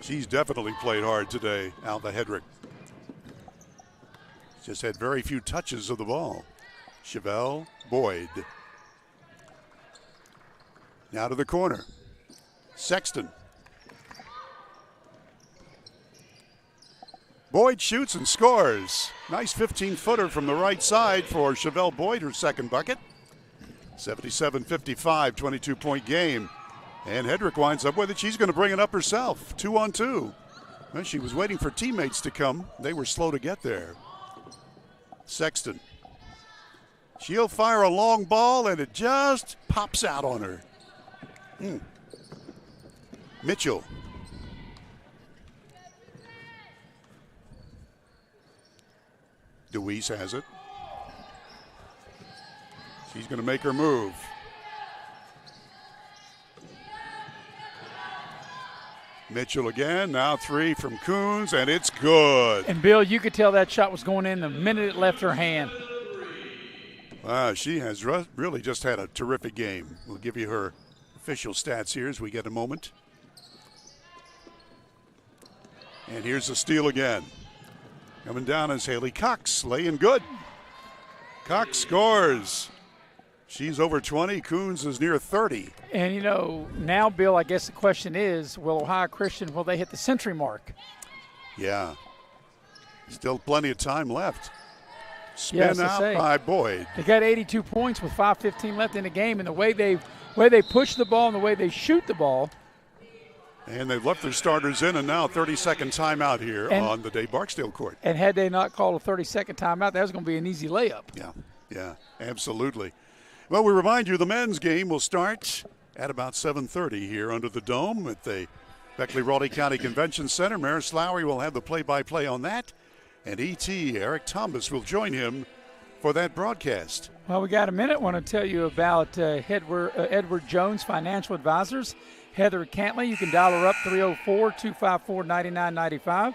She's definitely played hard today, Alva Hedrick. Just had very few touches of the ball. Chevelle Boyd. Now to the corner. Sexton. Boyd shoots and scores. Nice 15-footer from the right side for Chevelle Boyd, her second bucket. 77-55, 22-point game. And Hedrick winds up with it. She's going to bring it up herself, 2-on-2. Well, she was waiting for teammates to come. They were slow to get there. Sexton. She'll fire a long ball, and it just pops out on her. Mitchell. DeWeese has it. She's going to make her move. Mitchell again, now three from Coons, and it's good. And, Bill, you could tell that shot was going in the minute it left her hand. Wow, she has really just had a terrific game. We'll give you her official stats here as we get a moment. And here's the steal again. Coming down is Haley Cox, laying good. Cox scores. She's over 20. Coons is near 30. And, you know, now, Bill, I guess the question is, will Ohio Christian, will they hit the century mark? Yeah. Still plenty of time left. Spin out by Boyd. They got 82 points with 5:15 left in the game, and the way they push the ball and the way they shoot the ball. And they've left their starters in, and now 30-second timeout here on the Dave Barksdale court. And had they not called a 30-second timeout, that was going to be an easy layup. Yeah, absolutely. Well, we remind you the men's game will start at about 7:30 here under the dome at the Beckley-Raleigh County Convention Center. Maris Lowry will have the play-by-play on that, and E.T. Eric Thomas will join him for that broadcast. Well, we got a minute. I want to tell you about Edward Jones Financial Advisors. Heather Cantley, you can dial her up 304-254-9995.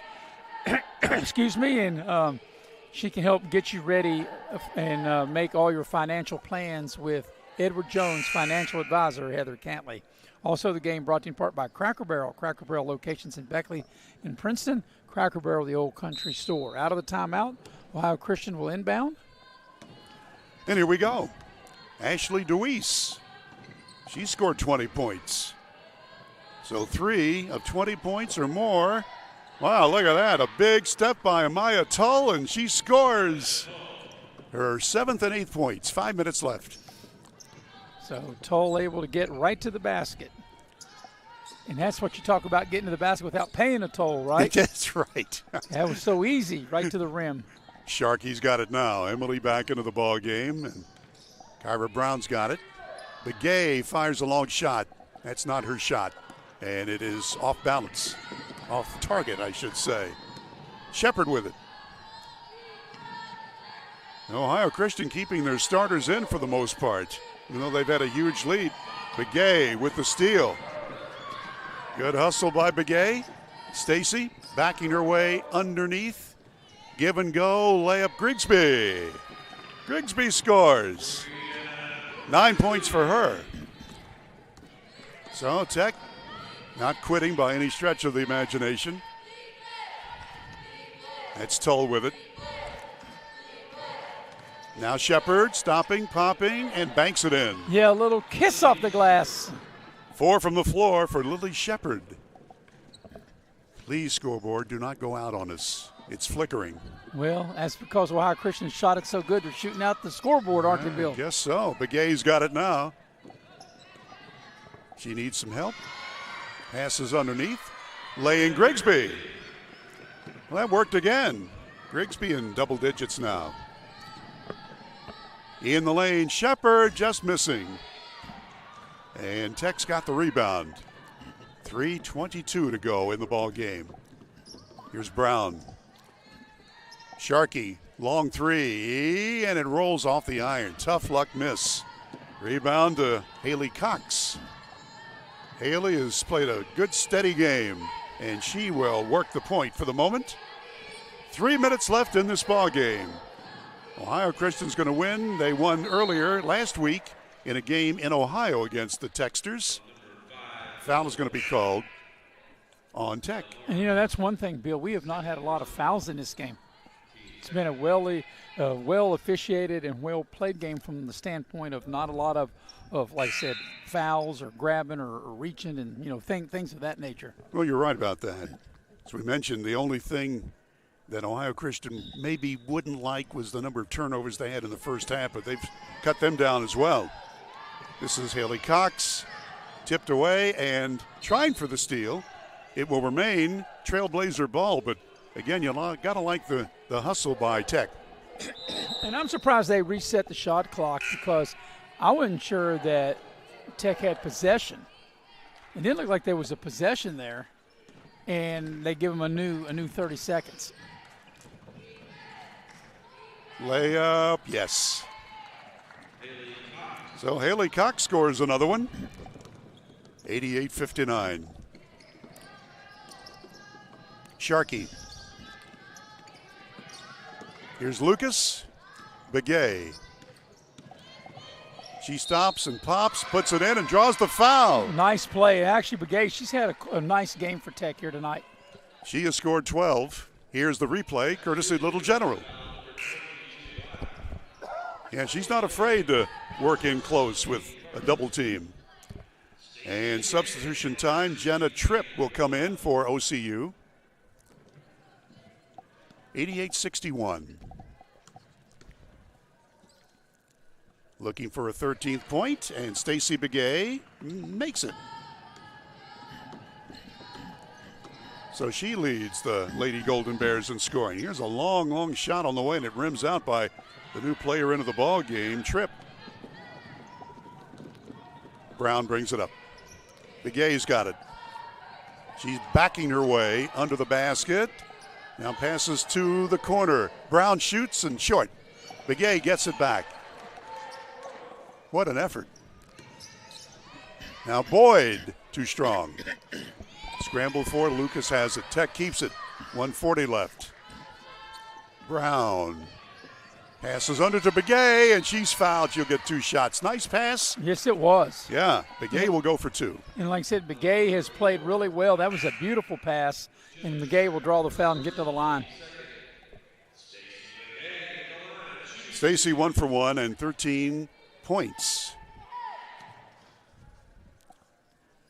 Excuse me, and she can help get you ready and make all your financial plans with Edward Jones Financial Advisor, Heather Cantley. Also, the game brought to you in part by Cracker Barrel. Cracker Barrel locations in Beckley and Princeton. Cracker Barrel, the old country store. Out of the timeout, Ohio Christian will inbound. And here we go. Ashley DeWeese. She scored 20 points. So 3 of 20 points or more. Wow, look at that. A big step by Amaya Tull, and she scores her 7th and 8th points. 5 minutes left. So Tull able to get right to the basket. And that's what you talk about, getting to the basket without paying a toll, right? That's right. That was so easy, right to the rim. Sharkey's got it now. Emily back into the ball game, and Kyra Brown's got it. Begay fires a long shot. That's not her shot, and it is off balance. Off target, I should say. Shepard with it. Ohio Christian keeping their starters in for the most part, even though they've had a huge lead. Begay with the steal. Good hustle by Begay. Stacy backing her way underneath. Give and go, layup Grigsby. Grigsby scores. 9 points for her. So Tech not quitting by any stretch of the imagination. That's Tull with it. Now Shepard stopping, popping, and banks it in. Yeah, a little kiss off the glass. 4 from the floor for Lily Shepard. Please, scoreboard, do not go out on us. It's flickering. Well, that's because Ohio Christian shot it so good. They're shooting out the scoreboard, aren't they, Bill? I guess so. Begay's got it now. She needs some help. Passes underneath. Laying Grigsby. Well, that worked again. Grigsby in double digits now. In the lane, Shepard just missing. And Tech's got the rebound. 3:22 to go in the ball game. Here's Brown. Sharkey, long three, and it rolls off the iron. Tough luck miss. Rebound to Haley Cox. Haley has played a good, steady game, and she will work the point for the moment. 3 minutes left in this ball game. Ohio Christian's going to win. They won earlier last week in a game in Ohio against the Texters. Foul is going to be called on Tech. And, that's one thing, Bill. We have not had a lot of fouls in this game. It's been a well officiated and well played game from the standpoint of not a lot of like I said, fouls or grabbing or reaching and things of that nature. Well, you're right about that. As we mentioned, the only thing that Ohio Christian maybe wouldn't like was the number of turnovers they had in the first half, but they've cut them down as well. This is Haley Cox, tipped away and trying for the steal. It will remain Trailblazer ball, but again, you got to like the hustle by Tech. And I'm surprised they reset the shot clock because I wasn't sure that Tech had possession. It didn't look like there was a possession there, and they give them a new 30 seconds. Layup, yes. So Haley Cox scores another one. 88-59. Sharkey. Here's Lucas. Begay. She stops and pops, puts it in, and draws the foul. Nice play. Actually, Begay, she's had a nice game for Tech here tonight. She has scored 12. Here's the replay, courtesy Little General. Yeah, she's not afraid to work in close with a double team. And substitution time, Jenna Tripp will come in for OCU. 88-61. Looking for a 13th point, and Stacy Begay makes it. So she leads the Lady Golden Bears in scoring. Here's a long shot on the way, and it rims out by the new player into the ball game, Tripp. Brown brings it up. Begay's got it. She's backing her way under the basket. Now passes to the corner. Brown shoots and short. Begay gets it back. What an effort. Now Boyd, too strong. Scramble for Lucas has it. Tech keeps it. 1:40 left. Brown passes under to Begay, and she's fouled. She'll get 2 shots. Nice pass. Yes, it was. Yeah, Begay will go for 2. And like I said, Begay has played really well. That was a beautiful pass, and Begay will draw the foul and get to the line. Stacy 1 for 1 and 13 points.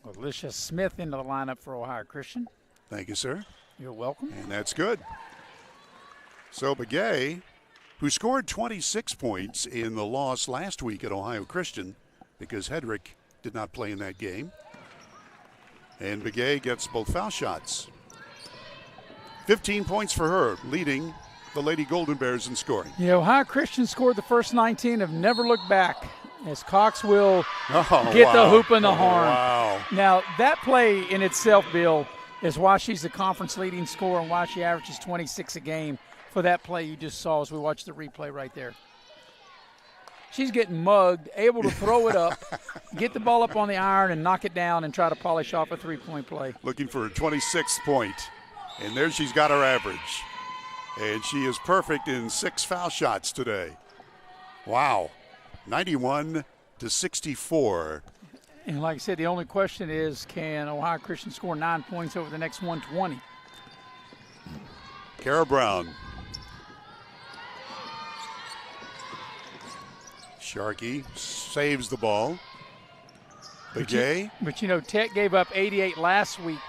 Alicia Smith into the lineup for Ohio Christian. Thank you, sir. You're welcome. And that's good. So Begay, who scored 26 points in the loss last week at Ohio Christian because Hedrick did not play in that game. And Begay gets both foul shots. 15 points for her, leading the Lady Golden Bears in scoring. Ohio Christian scored the first 19, have never looked back, as Cox will get the hoop in the horn. Wow. Now, that play in itself, Bill, is why she's the conference leading scorer and why she averages 26 a game for that play you just saw as we watched the replay right there. She's getting mugged, able to throw it up, get the ball up on the iron and knock it down and try to polish off a three-point play. Looking for her 26th point. And there she's got her average. And she is perfect in 6 foul shots today. Wow. 91-64. And like I said, the only question is, can Ohio Christian score 9 points over the next 120? Kara Brown. Sharkey saves the ball. Begay. But Tech gave up 88 last week.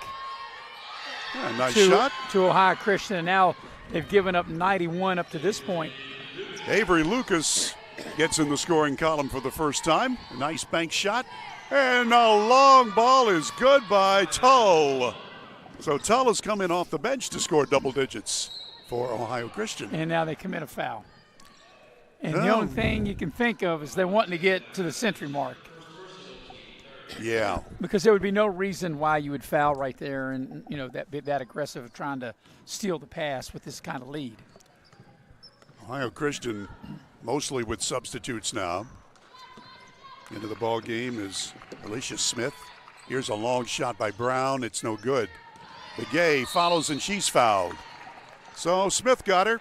Yeah, nice shot. To Ohio Christian, and now they've given up 91 up to this point. Avery Lucas gets in the scoring column for the first time. A nice bank shot. And a long ball is good by Tull. So Tull has come in off the bench to score double digits for Ohio Christian. And now they commit a foul. And the only thing you can think of is they're wanting to get to the century mark. Yeah. Because there would be no reason why you would foul right there and, that aggressive of trying to steal the pass with this kind of lead. Ohio Christian mostly with substitutes now. Into the ball game is Alicia Smith. Here's a long shot by Brown. It's no good. Begay follows and she's fouled. So Smith got her.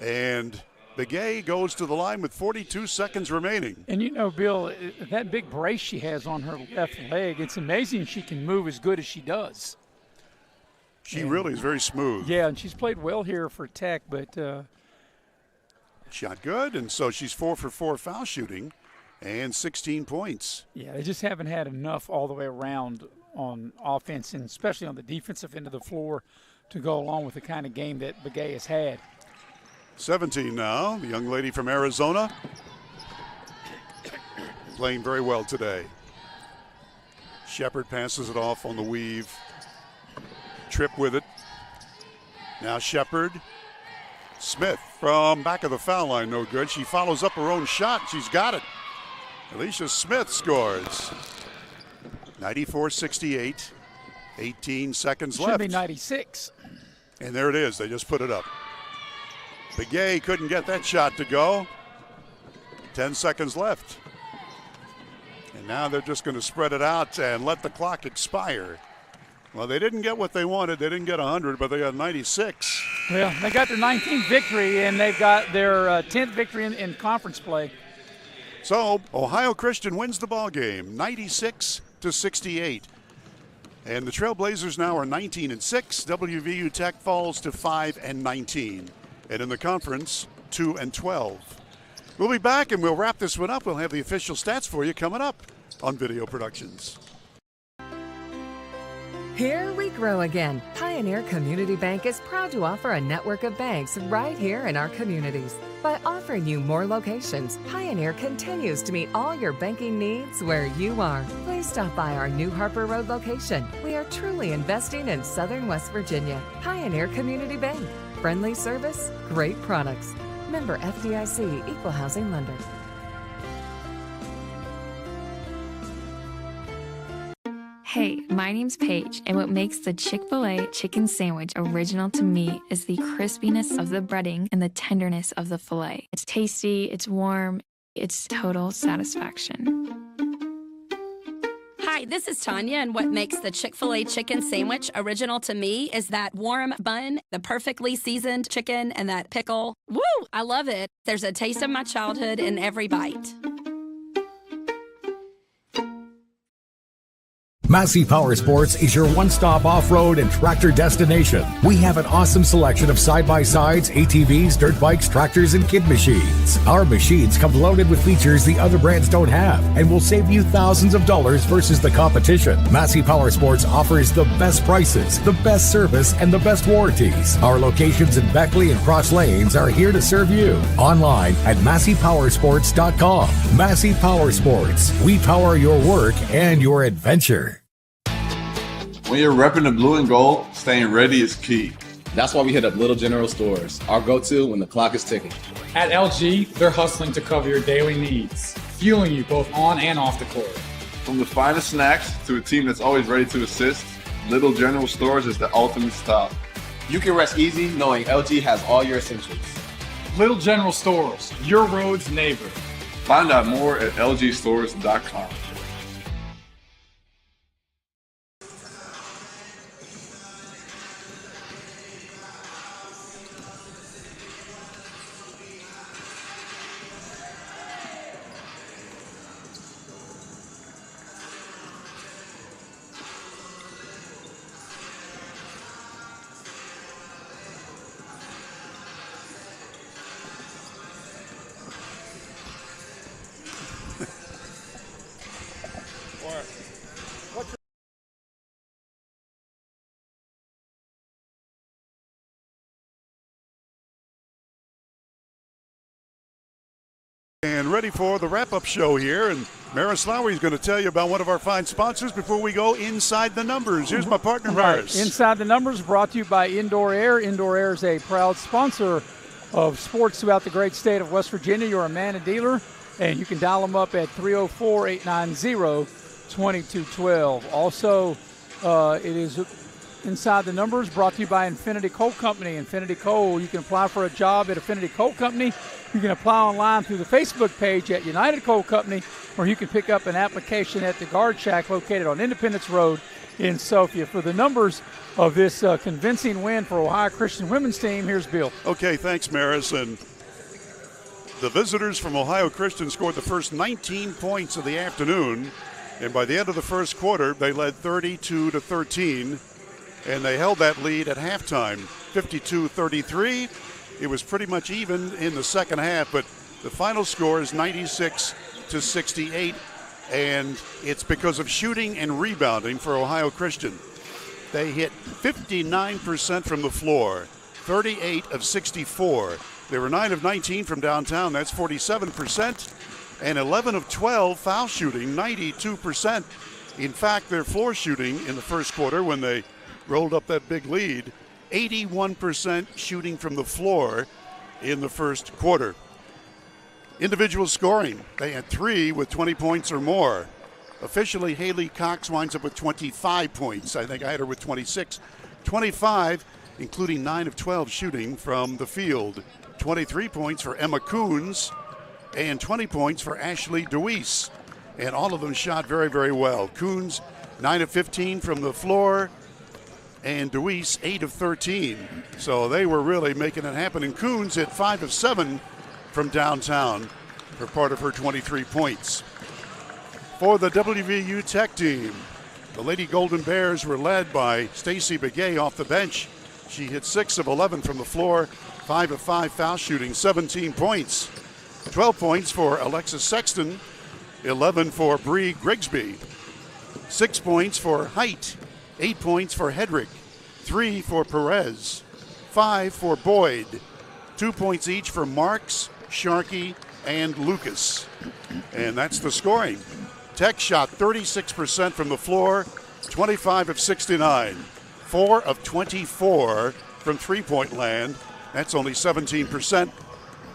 And Begay goes to the line with 42 seconds remaining. And you know, Bill, that big brace she has on her left leg, it's amazing she can move as good as she does. She really is very smooth. Yeah, and she's played well here for Tech, but shot good, and so she's 4 for 4 foul shooting and 16 points. Yeah, they just haven't had enough all the way around on offense, and especially on the defensive end of the floor, to go along with the kind of game that Begay has had. 17 now, the young lady from Arizona, playing very well today. Shepard passes it off on the weave. Tripp with it. Now Shepard. Smith from back of the foul line, no good. She follows up her own shot. She's got it. Alicia Smith scores. 94-68. 18 seconds left. Should be 96. And there it is. They just put it up. Begay couldn't get that shot to go. 10 seconds left. And now they're just going to spread it out and let the clock expire. Well, they didn't get what they wanted. They didn't get 100, but they got 96. Well, they got their 19th victory, and they've got their 10th victory in conference play. So Ohio Christian wins the ball game, 96-68. And the Trailblazers now are 19-6. WVU Tech falls to 5-19. And in the conference, 2-12. We'll be back and we'll wrap this one up. We'll have the official stats for you coming up on Video Productions. Here we grow again. Pioneer Community Bank is proud to offer a network of banks right here in our communities. By offering you more locations, Pioneer continues to meet all your banking needs where you are. Please stop by our New Harper Road location. We are truly investing in Southern West Virginia. Pioneer Community Bank. Friendly service, great products. Member FDIC, Equal Housing Lender. Hey, my name's Paige, and what makes the Chick-fil-A chicken sandwich original to me is the crispiness of the breading and the tenderness of the filet. It's tasty, it's warm, it's total satisfaction. Hi, this is Tanya, and what makes the Chick-fil-A chicken sandwich original to me is that warm bun, the perfectly seasoned chicken, and that pickle. Woo! I love it. There's a taste of my childhood in every bite. Massey Power Sports is your one-stop off-road and tractor destination. We have an awesome selection of side-by-sides, ATVs, dirt bikes, tractors, and kid machines. Our machines come loaded with features the other brands don't have and will save you thousands of dollars versus the competition. Massey Power Sports offers the best prices, the best service, and the best warranties. Our locations in Beckley and Cross Lanes are here to serve you. Online at MasseyPowersports.com. Massey Power Sports. We power your work and your adventure. When you're repping the blue and gold, staying ready is key. That's why we hit up Little General Stores, our go-to when the clock is ticking. At LG, they're hustling to cover your daily needs, fueling you both on and off the court. From the finest snacks to a team that's always ready to assist, Little General Stores is the ultimate stop. You can rest easy knowing LG has all your essentials. Little General Stores, your road's neighbor. Find out more at lgstores.com. And ready for the wrap-up show here. And Maris Lowry is going to tell you about one of our fine sponsors before we go inside the numbers. Here's my partner, Maris. Inside the Numbers brought to you by Indoor Air. Indoor Air is a proud sponsor of sports throughout the great state of West Virginia. You're a man and dealer, and you can dial them up at 304-890-2212. Also, it is Inside the Numbers brought to you by Infinity Coal Company. Infinity Coal, you can apply for a job at Infinity Coal Company. You can apply online through the Facebook page at United Coal Company, or you can pick up an application at the Guard Shack located on Independence Road in Sophia. For the numbers of this convincing win for Ohio Christian women's team, here's Bill. Okay, thanks, Maris. And the visitors from Ohio Christian scored the first 19 points of the afternoon. And by the end of the first quarter, they led 32-13. And they held that lead at halftime, 52-33. It was pretty much even in the second half, but the final score is 96-68. And it's because of shooting and rebounding for Ohio Christian. They hit 59% from the floor, 38 of 64. They were 9 of 19 from downtown, that's 47%, and 11 of 12 foul shooting, 92%. In fact, their floor shooting in the first quarter, when they rolled up that big lead, 81% shooting from the floor in the first quarter. Individual scoring, they had 3 with 20 points or more. Officially, Haley Cox winds up with 25 points. I think I had her with 26. 25, including 9 of 12 shooting from the field. 23 points for Emma Coons and 20 points for Ashley DeWeese. And all of them shot very, very well. Coons, 9 of 15 from the floor, and DeWeese, 8 of 13. So they were really making it happen. And Coons hit 5 of 7 from downtown for part of her 23 points. For the WVU Tech team, the Lady Golden Bears were led by Stacy Begay off the bench. She hit 6 of 11 from the floor, 5 of 5 foul shooting, 17 points. 12 points for Alexis Sexton, 11 for Bree Grigsby, 6 points for Height, 8 points for Hedrick, 3 for Perez, 5 for Boyd, 2 points each for Marks, Sharkey, and Lucas. And that's the scoring. Tech shot 36% from the floor, 25 of 69, 4 of 24 from three-point land. That's only 17%,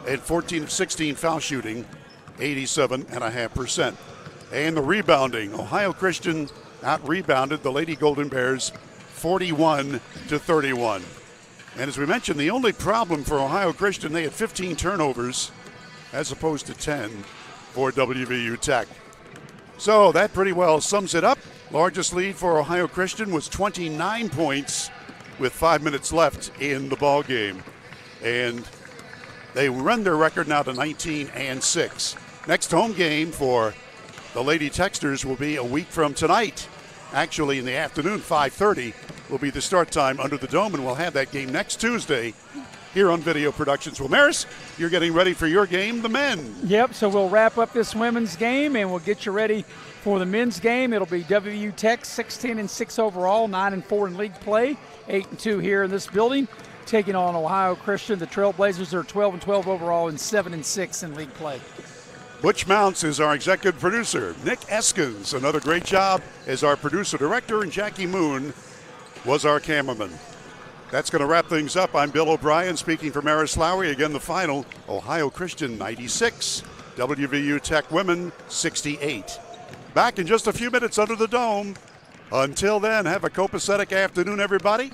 and 14 of 16 foul shooting, 87.5%. And the rebounding, Ohio Christian out-rebounded the Lady Golden Bears 41-31. And as we mentioned, the only problem for Ohio Christian, they had 15 turnovers as opposed to 10 for WVU Tech. So that pretty well sums it up. Largest lead for Ohio Christian was 29 points with 5 minutes left in the ball game. And they run their record now to 19-6. Next home game for the Lady Techsters will be a week from tonight. Actually, in the afternoon, 5:30 will be the start time under the dome, and we'll have that game next Tuesday here on Video Productions. Well, Maris, you're getting ready for your game, the men. Yep, so we'll wrap up this women's game, and we'll get you ready for the men's game. It'll be WVU Tech 16-6 overall, 9-4 in league play, 8-2 here in this building, taking on Ohio Christian. The Trailblazers are 12-12 overall and 7-6 in league play. Butch Mounts is our executive producer. Nick Eskins, another great job as our producer-director, and Jackie Moon was our cameraman. That's going to wrap things up. I'm Bill O'Brien speaking for Maris Lowry. Again, the final, Ohio Christian 96, WVU Tech women 68. Back in just a few minutes under the dome. Until then, have a copacetic afternoon, everybody.